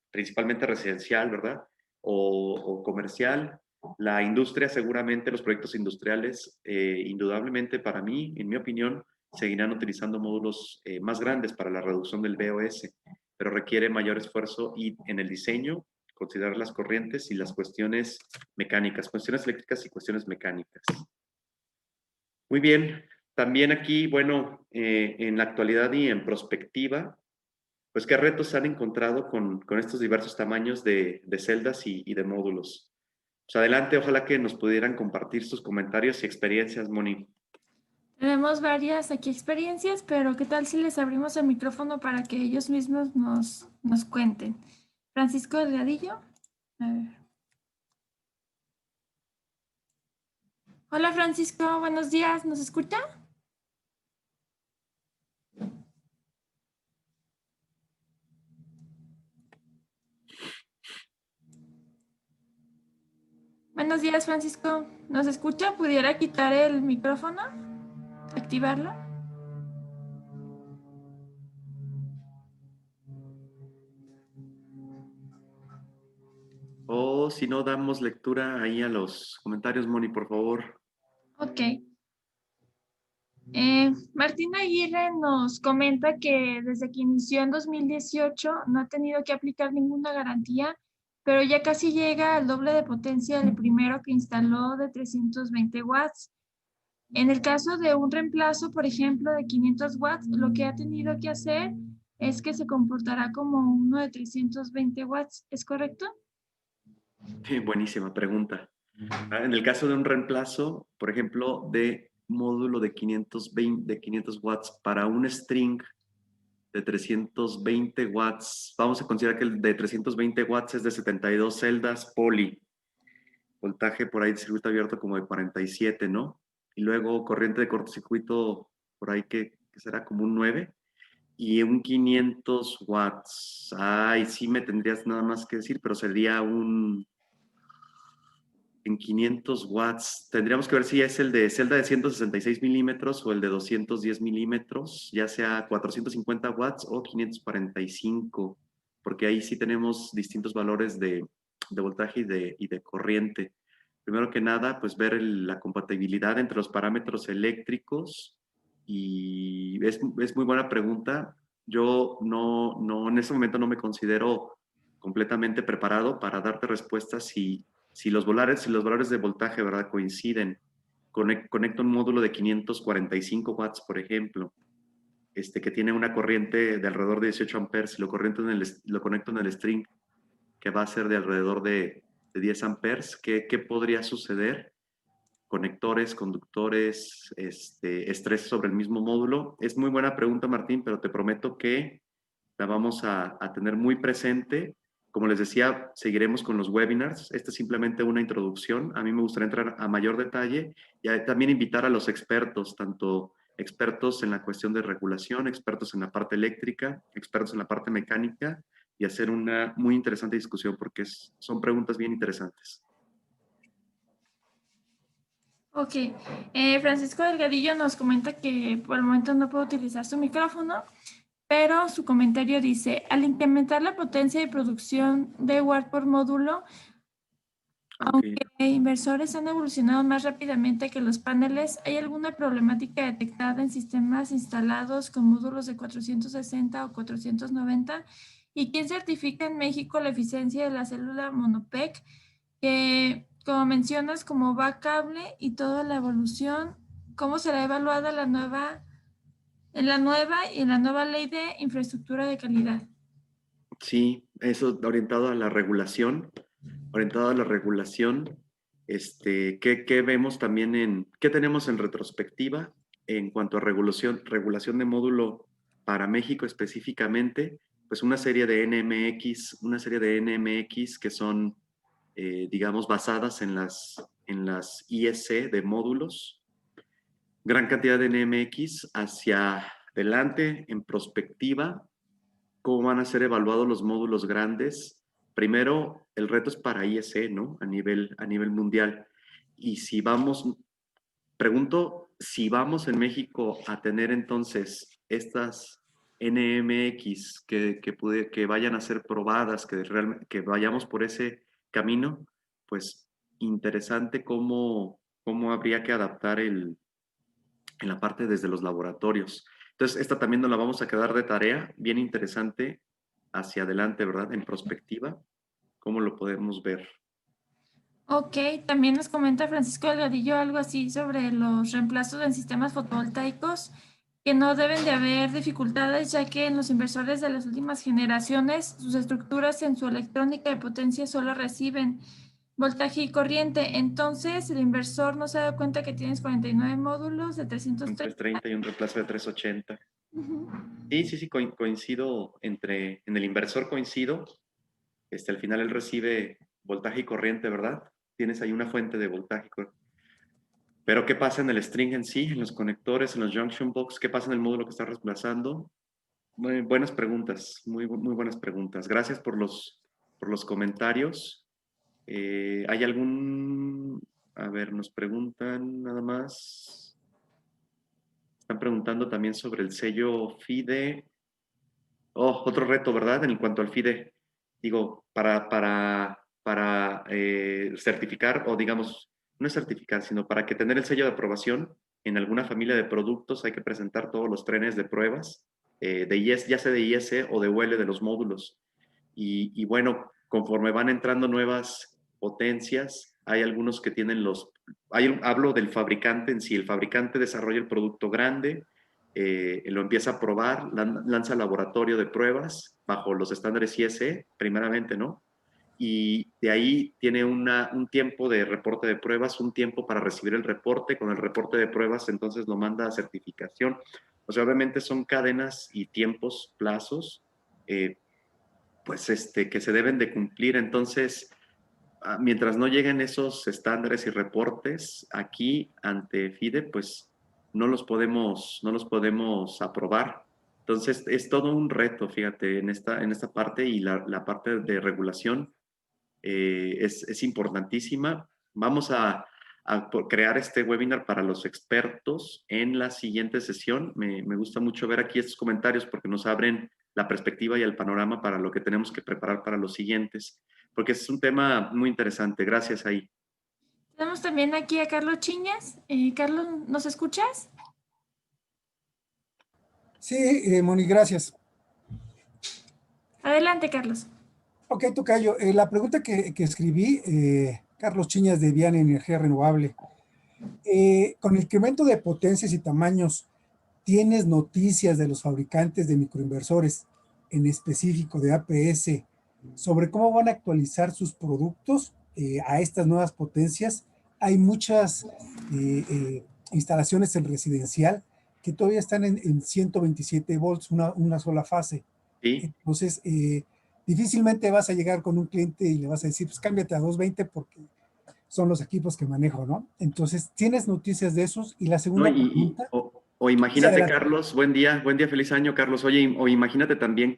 principalmente residencial, ¿verdad? O comercial. La industria seguramente, los proyectos industriales, indudablemente para mí, en mi opinión, seguirán utilizando módulos más grandes para la reducción del BOS, pero requiere mayor esfuerzo y en el diseño considerar las corrientes y las cuestiones mecánicas, cuestiones eléctricas y cuestiones mecánicas. Muy bien, también aquí, bueno, en la actualidad y en prospectiva, pues qué retos se han encontrado con estos diversos tamaños de celdas y de módulos. Pues adelante, ojalá que nos pudieran compartir sus comentarios y experiencias, Moni. Tenemos varias aquí experiencias, pero ¿qué tal si les abrimos el micrófono para que ellos mismos nos cuenten? Francisco Delgadillo. A ver. Hola Francisco, buenos días, ¿nos escucha? Buenos días Francisco, ¿nos escucha? ¿Pudiera quitar el micrófono? ¿Activarlo? O si no, damos lectura ahí a los comentarios, Moni, por favor. Ok. Martín Aguirre nos comenta que desde que inició en 2018 no ha tenido que aplicar ninguna garantía, pero ya casi llega al doble de potencia del primero que instaló de 320 watts. En el caso de un reemplazo, por ejemplo, de 500 watts, lo que ha tenido que hacer es que se comportará como uno de 320 watts. ¿Es correcto? Sí, buenísima pregunta. En el caso de un reemplazo, por ejemplo, de módulo de 500 watts para un string de 320 watts, vamos a considerar que el de 320 watts es de 72 celdas poly, voltaje por ahí de circuito abierto como de 47, ¿no? Y luego corriente de cortocircuito por ahí que será como un 9 y un 500 watts. Ay, sí me tendrías nada más que decir, pero sería en 500 watts. Tendríamos que ver si es el de celda de 166 milímetros o el de 210 milímetros, ya sea 450 watts o 545, porque ahí sí tenemos distintos valores de voltaje y de corriente. Primero que nada, pues ver la compatibilidad entre los parámetros eléctricos y es muy buena pregunta. Yo en este momento no me considero completamente preparado para darte respuestas si los valores de voltaje, ¿verdad? Coinciden. Conecto un módulo de 545 watts, por ejemplo, que tiene una corriente de alrededor de 18 amperes, y lo conecto en el string, que va a ser de alrededor de 10 amperes. ¿Qué podría suceder? Conectores, conductores, estrés sobre el mismo módulo. Es muy buena pregunta, Martín, pero te prometo que la vamos a tener muy presente como les decía, seguiremos con los webinars. Esta es simplemente una introducción. A mí me gustaría entrar a mayor detalle y también invitar a los expertos, tanto expertos en la cuestión de regulación, expertos en la parte eléctrica, expertos en la parte mecánica, y hacer una muy interesante discusión porque son preguntas bien interesantes. Ok, Francisco Delgadillo nos comenta que por el momento no puede utilizar su micrófono, pero su comentario dice, al incrementar la potencia de producción de Watt por módulo, Okay. aunque inversores han evolucionado más rápidamente que los paneles, ¿hay alguna problemática detectada en sistemas instalados con módulos de 460 o 490? ¿Y quién certifica en México la eficiencia de la célula Monopec? Que, como mencionas, como va cable y toda la evolución, ¿cómo será evaluada en la nueva ley de infraestructura de calidad? Sí, eso orientado a la regulación, ¿qué vemos también qué tenemos en retrospectiva en cuanto a regulación de módulo para México específicamente? Pues una serie de NMX que son, digamos, basadas en las IEC de módulos, gran cantidad de NMX hacia adelante en prospectiva. ¿Cómo van a ser evaluados los módulos grandes? Primero, el reto es para IEC, ¿no? A nivel mundial. Y pregunto si vamos en México a tener entonces estas NMX que vayan a ser probadas, que vayamos por ese camino, pues interesante cómo habría que adaptar en la parte desde los laboratorios. Entonces, esta también nos la vamos a quedar de tarea, bien interesante hacia adelante, ¿verdad? En perspectiva, ¿cómo lo podemos ver? Ok, también nos comenta Francisco Delgadillo algo así sobre los reemplazos en sistemas fotovoltaicos, que no deben de haber dificultades, ya que en los inversores de las últimas generaciones, sus estructuras en su electrónica de potencia solo reciben voltaje y corriente. Entonces, el inversor no se da cuenta que tienes 49 módulos de Un 330. 330 y un reemplazo de 380. Ujú. Sí, coincido en el inversor coincido. Al final él recibe voltaje y corriente, ¿verdad? Tienes ahí una fuente de voltaje. Pero ¿qué pasa en el string en sí, en los conectores, en los junction box? ¿Qué pasa en el módulo que está reemplazando? Muy buenas preguntas, muy buenas preguntas. Gracias por los comentarios. ¿Hay algún? A ver, nos preguntan nada más. Están preguntando también sobre el sello FIDE. Oh, otro reto, ¿verdad? En cuanto al FIDE. Digo, para certificar, o digamos, no es certificar, sino para que tener el sello de aprobación en alguna familia de productos hay que presentar todos los trenes de pruebas, de IS, ya sea de IS o de UL de los módulos. Y bueno, conforme van entrando nuevas potencias, hay algunos que tienen hablo del fabricante en sí, el fabricante desarrolla el producto grande, lo empieza a probar, lanza laboratorio de pruebas bajo los estándares ISE, primeramente, ¿no? Y de ahí tiene un tiempo de reporte de pruebas, un tiempo para recibir el reporte, con el reporte de pruebas entonces lo manda a certificación. O sea, obviamente son cadenas y tiempos, plazos, pues que se deben de cumplir. Entonces, mientras no lleguen esos estándares y reportes aquí ante FIDE, pues no los podemos aprobar. Entonces, es todo un reto, fíjate, en esta parte y la parte de regulación es importantísima. Vamos a crear este webinar para los expertos en la siguiente sesión. Me gusta mucho ver aquí estos comentarios porque nos abren la perspectiva y el panorama para lo que tenemos que preparar para los siguientes, porque es un tema muy interesante. Gracias ahí. Tenemos también aquí a Carlos Chiñas. Carlos, ¿nos escuchas? Sí, Moni, gracias. Adelante, Carlos. Ok, tocayo, la pregunta que escribí, Carlos Chiñas de Viana Energía Renovable, con el incremento de potencias y tamaños, ¿tienes noticias de los fabricantes de microinversores, en específico de APS, sobre cómo van a actualizar sus productos a estas nuevas potencias? Hay muchas instalaciones en residencial que todavía están en 127 volts, una sola fase. Sí, Entonces, difícilmente vas a llegar con un cliente y le vas a decir, pues cámbiate a 220 porque son los equipos que manejo, ¿no? Entonces, ¿tienes noticias de esos? Y la ¿No? segunda pregunta, O sí, imagínate, adelante. Carlos, buen día, feliz año, Carlos. Oye, o imagínate también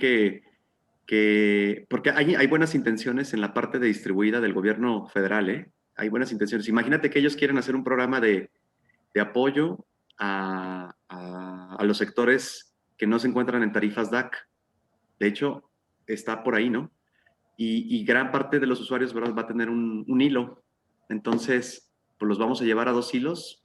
porque hay buenas intenciones en la parte de distribuida del gobierno federal, ¿eh? Hay buenas intenciones. Imagínate que ellos quieren hacer un programa de apoyo a los sectores que no se encuentran en tarifas DAC. De hecho, está por ahí, ¿no? Y gran parte de los usuarios, ¿verdad? Va a tener un hilo. Entonces, pues los vamos a llevar a 2 hilos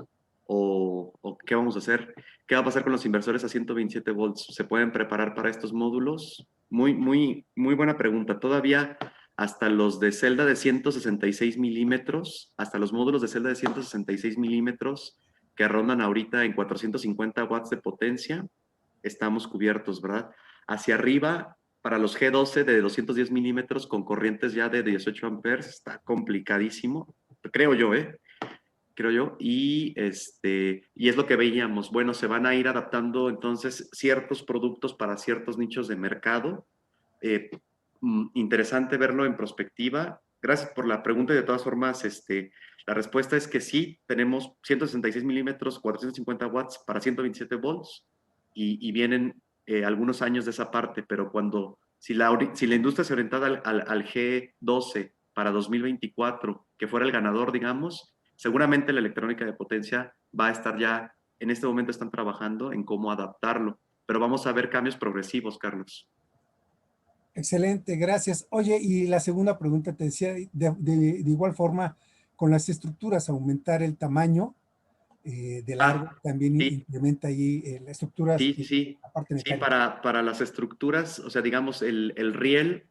o ¿qué vamos a hacer? ¿Qué va a pasar con los inversores a 127 volts? ¿Se pueden preparar para estos módulos? Muy buena pregunta. Todavía hasta los de celda de 166 milímetros, hasta los módulos de celda de 166 milímetros que rondan ahorita en 450 watts de potencia, estamos cubiertos, ¿verdad? Hacia arriba, para los G12 de 210 milímetros con corrientes ya de 18 amperes, está complicadísimo, creo yo, ¿eh? Creo yo, y es lo que veíamos. Bueno, se van a ir adaptando entonces ciertos productos para ciertos nichos de mercado. Interesante verlo en perspectiva. Gracias por la pregunta y de todas formas, la respuesta es que sí, tenemos 166 milímetros, 450 watts para 127 volts y vienen algunos años de esa parte, pero si la industria se orientada al G12 para 2024, que fuera el ganador, digamos, seguramente la electrónica de potencia va a estar ya, en este momento están trabajando en cómo adaptarlo, pero vamos a ver cambios progresivos, Carlos. Excelente, gracias. Oye, y la segunda pregunta te decía, de igual forma, con las estructuras, aumentar el tamaño de largo, también Sí, implementa ahí las estructuras, sí. la parte Sí, mecánica. para las estructuras, o sea, digamos, el riel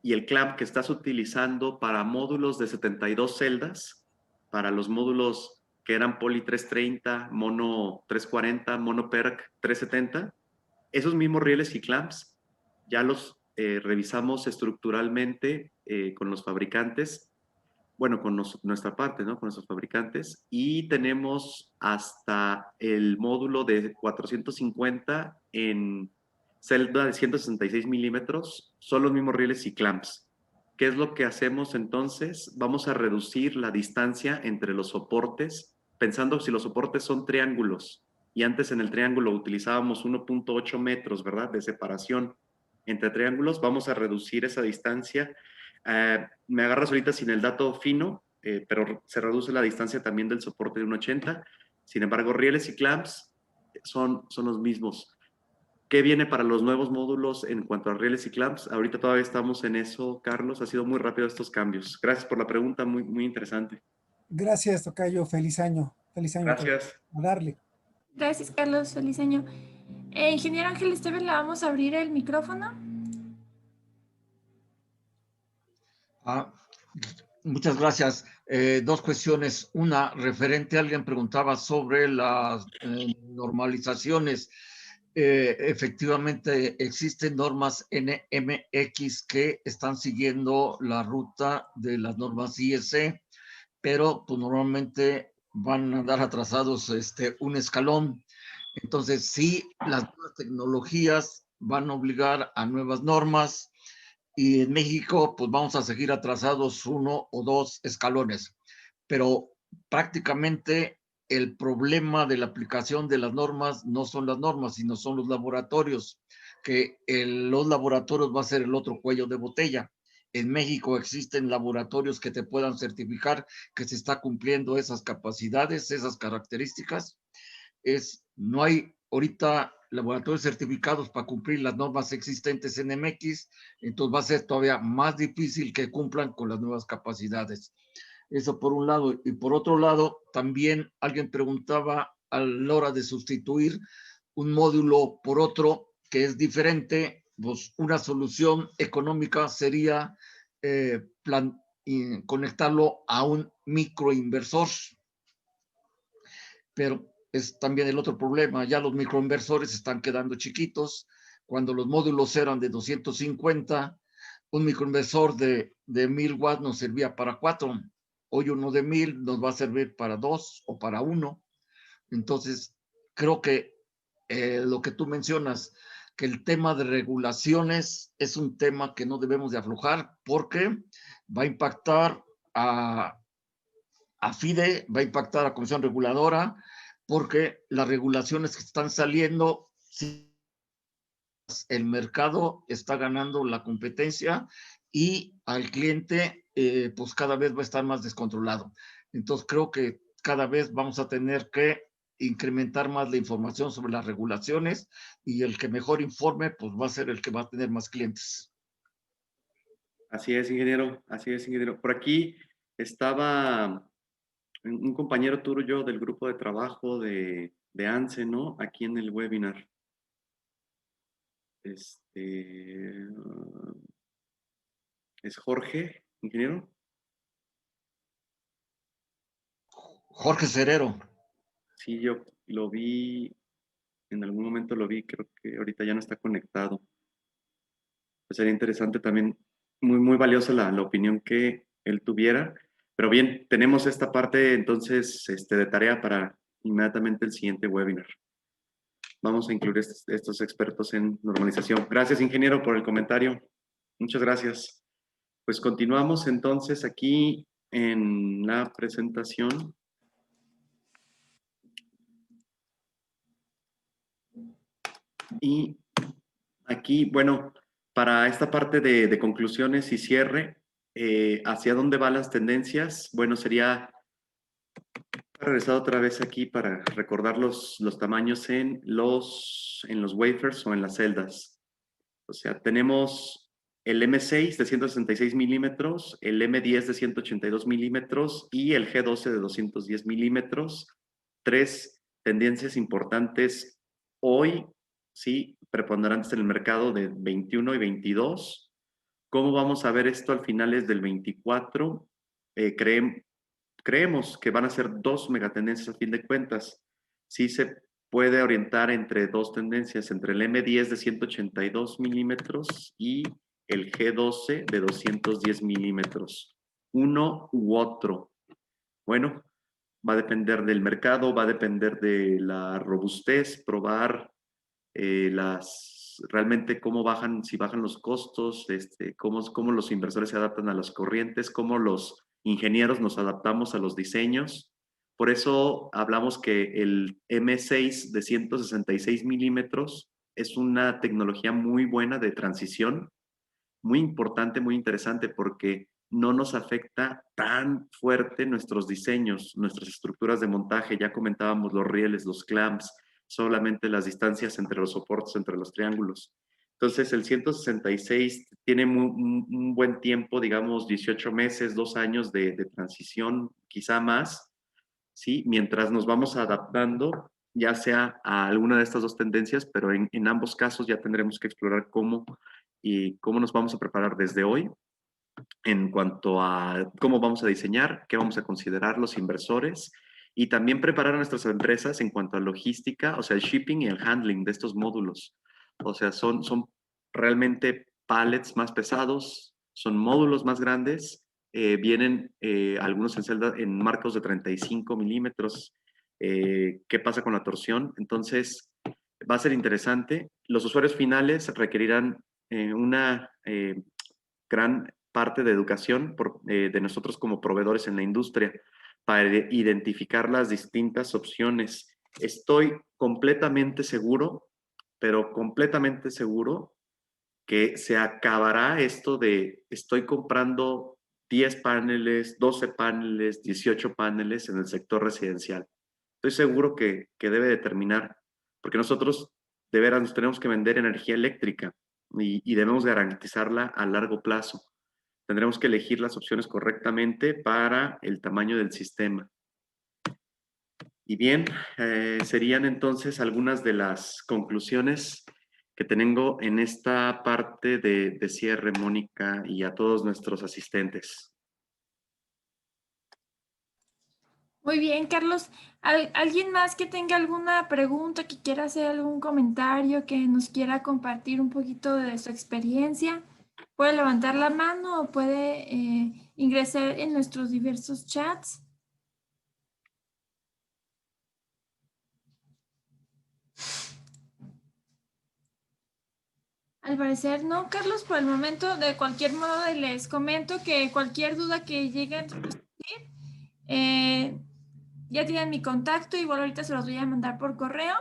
y el clamp que estás utilizando para módulos de 72 celdas, para los módulos que eran Poly 330, Mono 340, Mono PERC 370, esos mismos rieles y clamps ya los revisamos estructuralmente con los fabricantes, bueno, con nuestra parte, ¿no? Con nuestros fabricantes, y tenemos hasta el módulo de 450 en celda de 166 milímetros, son los mismos rieles y clamps. ¿Qué es lo que hacemos entonces? Vamos a reducir la distancia entre los soportes, pensando si los soportes son triángulos, y antes en el triángulo utilizábamos 1.8 metros, ¿verdad? De separación entre triángulos, vamos a reducir esa distancia. Me agarras ahorita sin el dato fino, pero se reduce la distancia también del soporte de 1.80. Sin embargo, rieles y clamps son los mismos. ¿Qué viene para los nuevos módulos en cuanto a rieles y clamps? Ahorita todavía estamos en eso, Carlos. Ha sido muy rápido estos cambios. Gracias por la pregunta, muy interesante. Gracias, Tocayo. Feliz año. Feliz año a todos. Gracias. A darle. Gracias, Carlos. Feliz año. Ingeniero Ángel Esteban, le vamos a abrir el micrófono. Muchas gracias. Dos cuestiones. Una, referente, alguien preguntaba sobre las normalizaciones. Efectivamente, existen normas NMX que están siguiendo la ruta de las normas IEC, pero pues, normalmente van a andar atrasados un escalón. Entonces, sí, las nuevas tecnologías van a obligar a nuevas normas, y en México pues vamos a seguir atrasados 1 o 2 escalones, pero prácticamente el problema de la aplicación de las normas no son las normas, sino son los laboratorios, que los laboratorios va a ser el otro cuello de botella. En México existen laboratorios que te puedan certificar que se está cumpliendo esas capacidades, esas características. No hay ahorita laboratorios certificados para cumplir las normas existentes en MX, entonces va a ser todavía más difícil que cumplan con las nuevas capacidades. Eso por un lado. Y por otro lado, también alguien preguntaba a la hora de sustituir un módulo por otro que es diferente, pues una solución económica sería conectarlo a un microinversor. Pero es también el otro problema, ya los microinversores están quedando chiquitos. Cuando los módulos eran de 250, un microinversor de 1000 watts nos servía para 4. Hoy uno de 1000 nos va a servir para 2 o para 1. Entonces, creo que lo que tú mencionas que el tema de regulaciones es un tema que no debemos de aflojar porque va a impactar a FIDE, va a impactar a Comisión Reguladora, porque las regulaciones que están saliendo, si el mercado está ganando la competencia y al cliente pues cada vez va a estar más descontrolado. Entonces creo que cada vez vamos a tener que incrementar más la información sobre las regulaciones y el que mejor informe pues va a ser el que va a tener más clientes. Así es, ingeniero. Así es, ingeniero. Por aquí estaba un compañero tuyo del grupo de trabajo de ANSE, ¿no? Aquí en el webinar. ¿Es Jorge, ingeniero? Jorge Cerero. Sí, yo lo vi, en algún momento lo vi, creo que ahorita ya no está conectado. Pues sería interesante también, muy, muy valiosa la opinión que él tuviera. Pero bien, tenemos esta parte entonces de tarea para inmediatamente el siguiente webinar. Vamos a incluir estos expertos en normalización. Gracias, ingeniero, por el comentario. Muchas gracias. Pues continuamos entonces aquí en la presentación. Y aquí, bueno, para esta parte de conclusiones y cierre, ¿hacia dónde van las tendencias? Bueno, sería regresar otra vez aquí para recordar los tamaños en los wafers o en las celdas. O sea, tenemos el M6 de 166 milímetros, el M10 de 182 milímetros y el G12 de 210 milímetros. Tres tendencias importantes hoy, sí, preponderantes en el mercado de 21 y 22. ¿Cómo vamos a ver esto al finales del 24? Creemos que van a ser dos megatendencias a fin de cuentas. Sí se puede orientar entre dos tendencias, entre el M10 de 182 milímetros y el G12 de 210 milímetros. Uno u otro. Bueno, va a depender del mercado, va a depender de la robustez, probar realmente cómo bajan, si bajan los costos, cómo los inversores se adaptan a las corrientes, cómo los ingenieros nos adaptamos a los diseños. Por eso hablamos que el M6 de 166 milímetros es una tecnología muy buena de transición, muy importante, muy interesante, porque no nos afecta tan fuerte nuestros diseños, nuestras estructuras de montaje. Ya comentábamos los rieles, los clamps, solamente las distancias entre los soportes, entre los triángulos. Entonces, el 166 tiene un buen tiempo, digamos 18 meses, 2 años de transición, quizá más, ¿sí? Mientras nos vamos adaptando, ya sea a alguna de estas dos tendencias, pero en ambos casos ya tendremos que explorar cómo nos vamos a preparar desde hoy en cuanto a cómo vamos a diseñar, qué vamos a considerar los inversores y también preparar a nuestras empresas en cuanto a logística, o sea, el shipping y el handling de estos módulos. O sea, son realmente pallets más pesados, son módulos más grandes, vienen algunos en celda en marcos de 35 milímetros. ¿Qué pasa con la torsión? Entonces, va a ser interesante. Los usuarios finales requerirán una gran parte de educación de nosotros como proveedores en la industria para identificar las distintas opciones. Estoy completamente seguro, pero completamente seguro que se acabará esto de estoy comprando 10 paneles, 12 paneles, 18 paneles en el sector residencial. Estoy seguro que debe de terminar, porque nosotros de veras nos tenemos que vender energía eléctrica y debemos garantizarla a largo plazo. Tendremos que elegir las opciones correctamente para el tamaño del sistema. Y bien, serían entonces algunas de las conclusiones que tengo en esta parte de cierre, Mónica, y a todos nuestros asistentes. Muy bien, Carlos. ¿Alguien más que tenga alguna pregunta, que quiera hacer algún comentario, que nos quiera compartir un poquito de su experiencia? Puede levantar la mano o puede ingresar en nuestros diversos chats. Al parecer no, Carlos, por el momento, de cualquier modo les comento que cualquier duda que lleguen a surgir, ya tienen mi contacto, igual ahorita se los voy a mandar por correo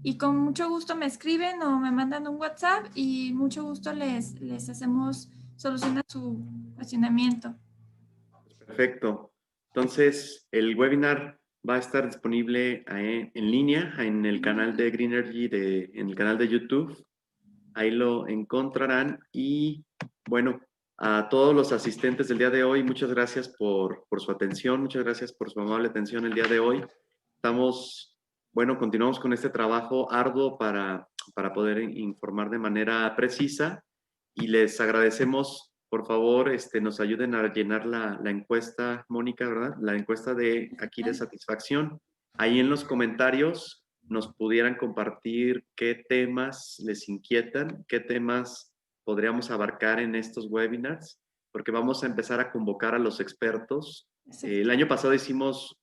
y con mucho gusto me escriben o me mandan un WhatsApp y mucho gusto les hacemos solucionar su cuestionamiento. Perfecto. Entonces, el webinar va a estar disponible en línea en el canal de Greenergy, en el canal de YouTube. Ahí lo encontrarán. Y bueno, a todos los asistentes del día de hoy, muchas gracias por su atención, muchas gracias por su amable atención el día de hoy. Continuamos con este trabajo arduo para poder informar de manera precisa y les agradecemos, por favor, nos ayuden a llenar la encuesta, Mónica, ¿verdad? La encuesta de aquí de satisfacción. Ahí en los comentarios nos pudieran compartir qué temas les inquietan, qué temas podríamos abarcar en estos webinars, porque vamos a empezar a convocar a los expertos. El año pasado hicimos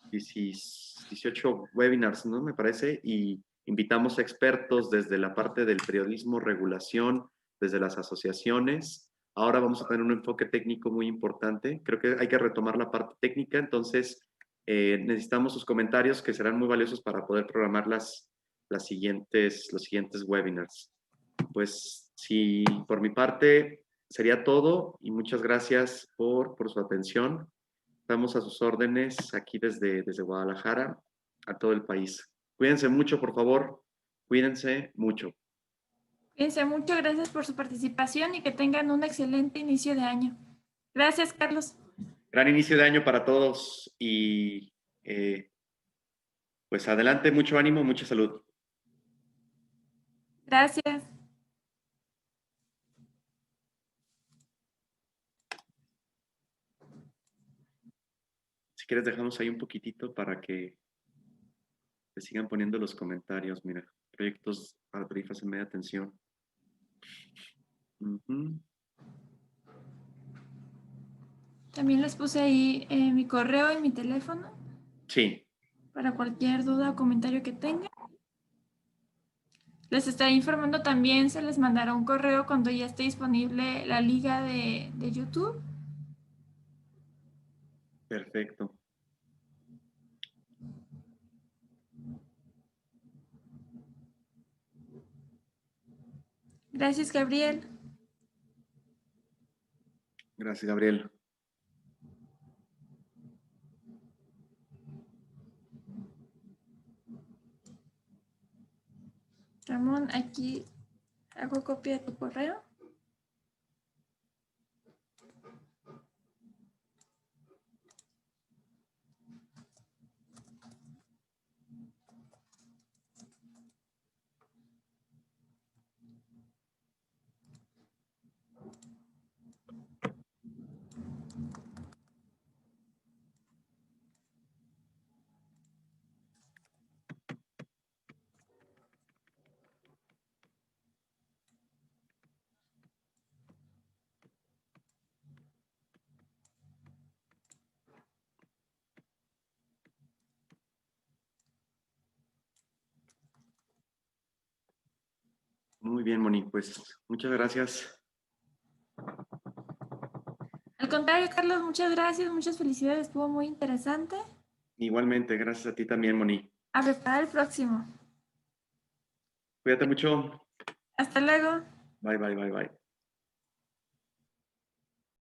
18 webinars, ¿no? Me parece, y invitamos expertos desde la parte del periodismo, regulación, desde las asociaciones. Ahora vamos a tener un enfoque técnico muy importante. Creo que hay que retomar la parte técnica, entonces necesitamos sus comentarios que serán muy valiosos para poder programar los siguientes webinars. Pues sí, por mi parte sería todo y muchas gracias por su atención. Estamos a sus órdenes aquí desde Guadalajara a todo el país. Cuídense mucho, por favor. Cuídense mucho. Cuídense mucho, gracias por su participación y que tengan un excelente inicio de año. Gracias, Carlos. Gran inicio de año para todos y pues adelante, mucho ánimo, mucha salud. Gracias. Si quieres dejamos ahí un poquitito para que te sigan poniendo los comentarios. Mira, proyectos para tarifas en media tensión. También les puse ahí mi correo y mi teléfono. Sí. Para cualquier duda o comentario que tengan. Les estaré informando también, se les mandará un correo cuando ya esté disponible la liga de YouTube. Perfecto. Gracias, Gabriel. Gracias, Gabriel. Ramón, aquí hago copia de tu correo. Muy bien, Moni, pues muchas gracias. Al contrario, Carlos, muchas gracias, muchas felicidades, estuvo muy interesante. Igualmente, gracias a ti también, Moni. A preparar el próximo. Cuídate mucho. Hasta luego. Bye, bye, bye, bye.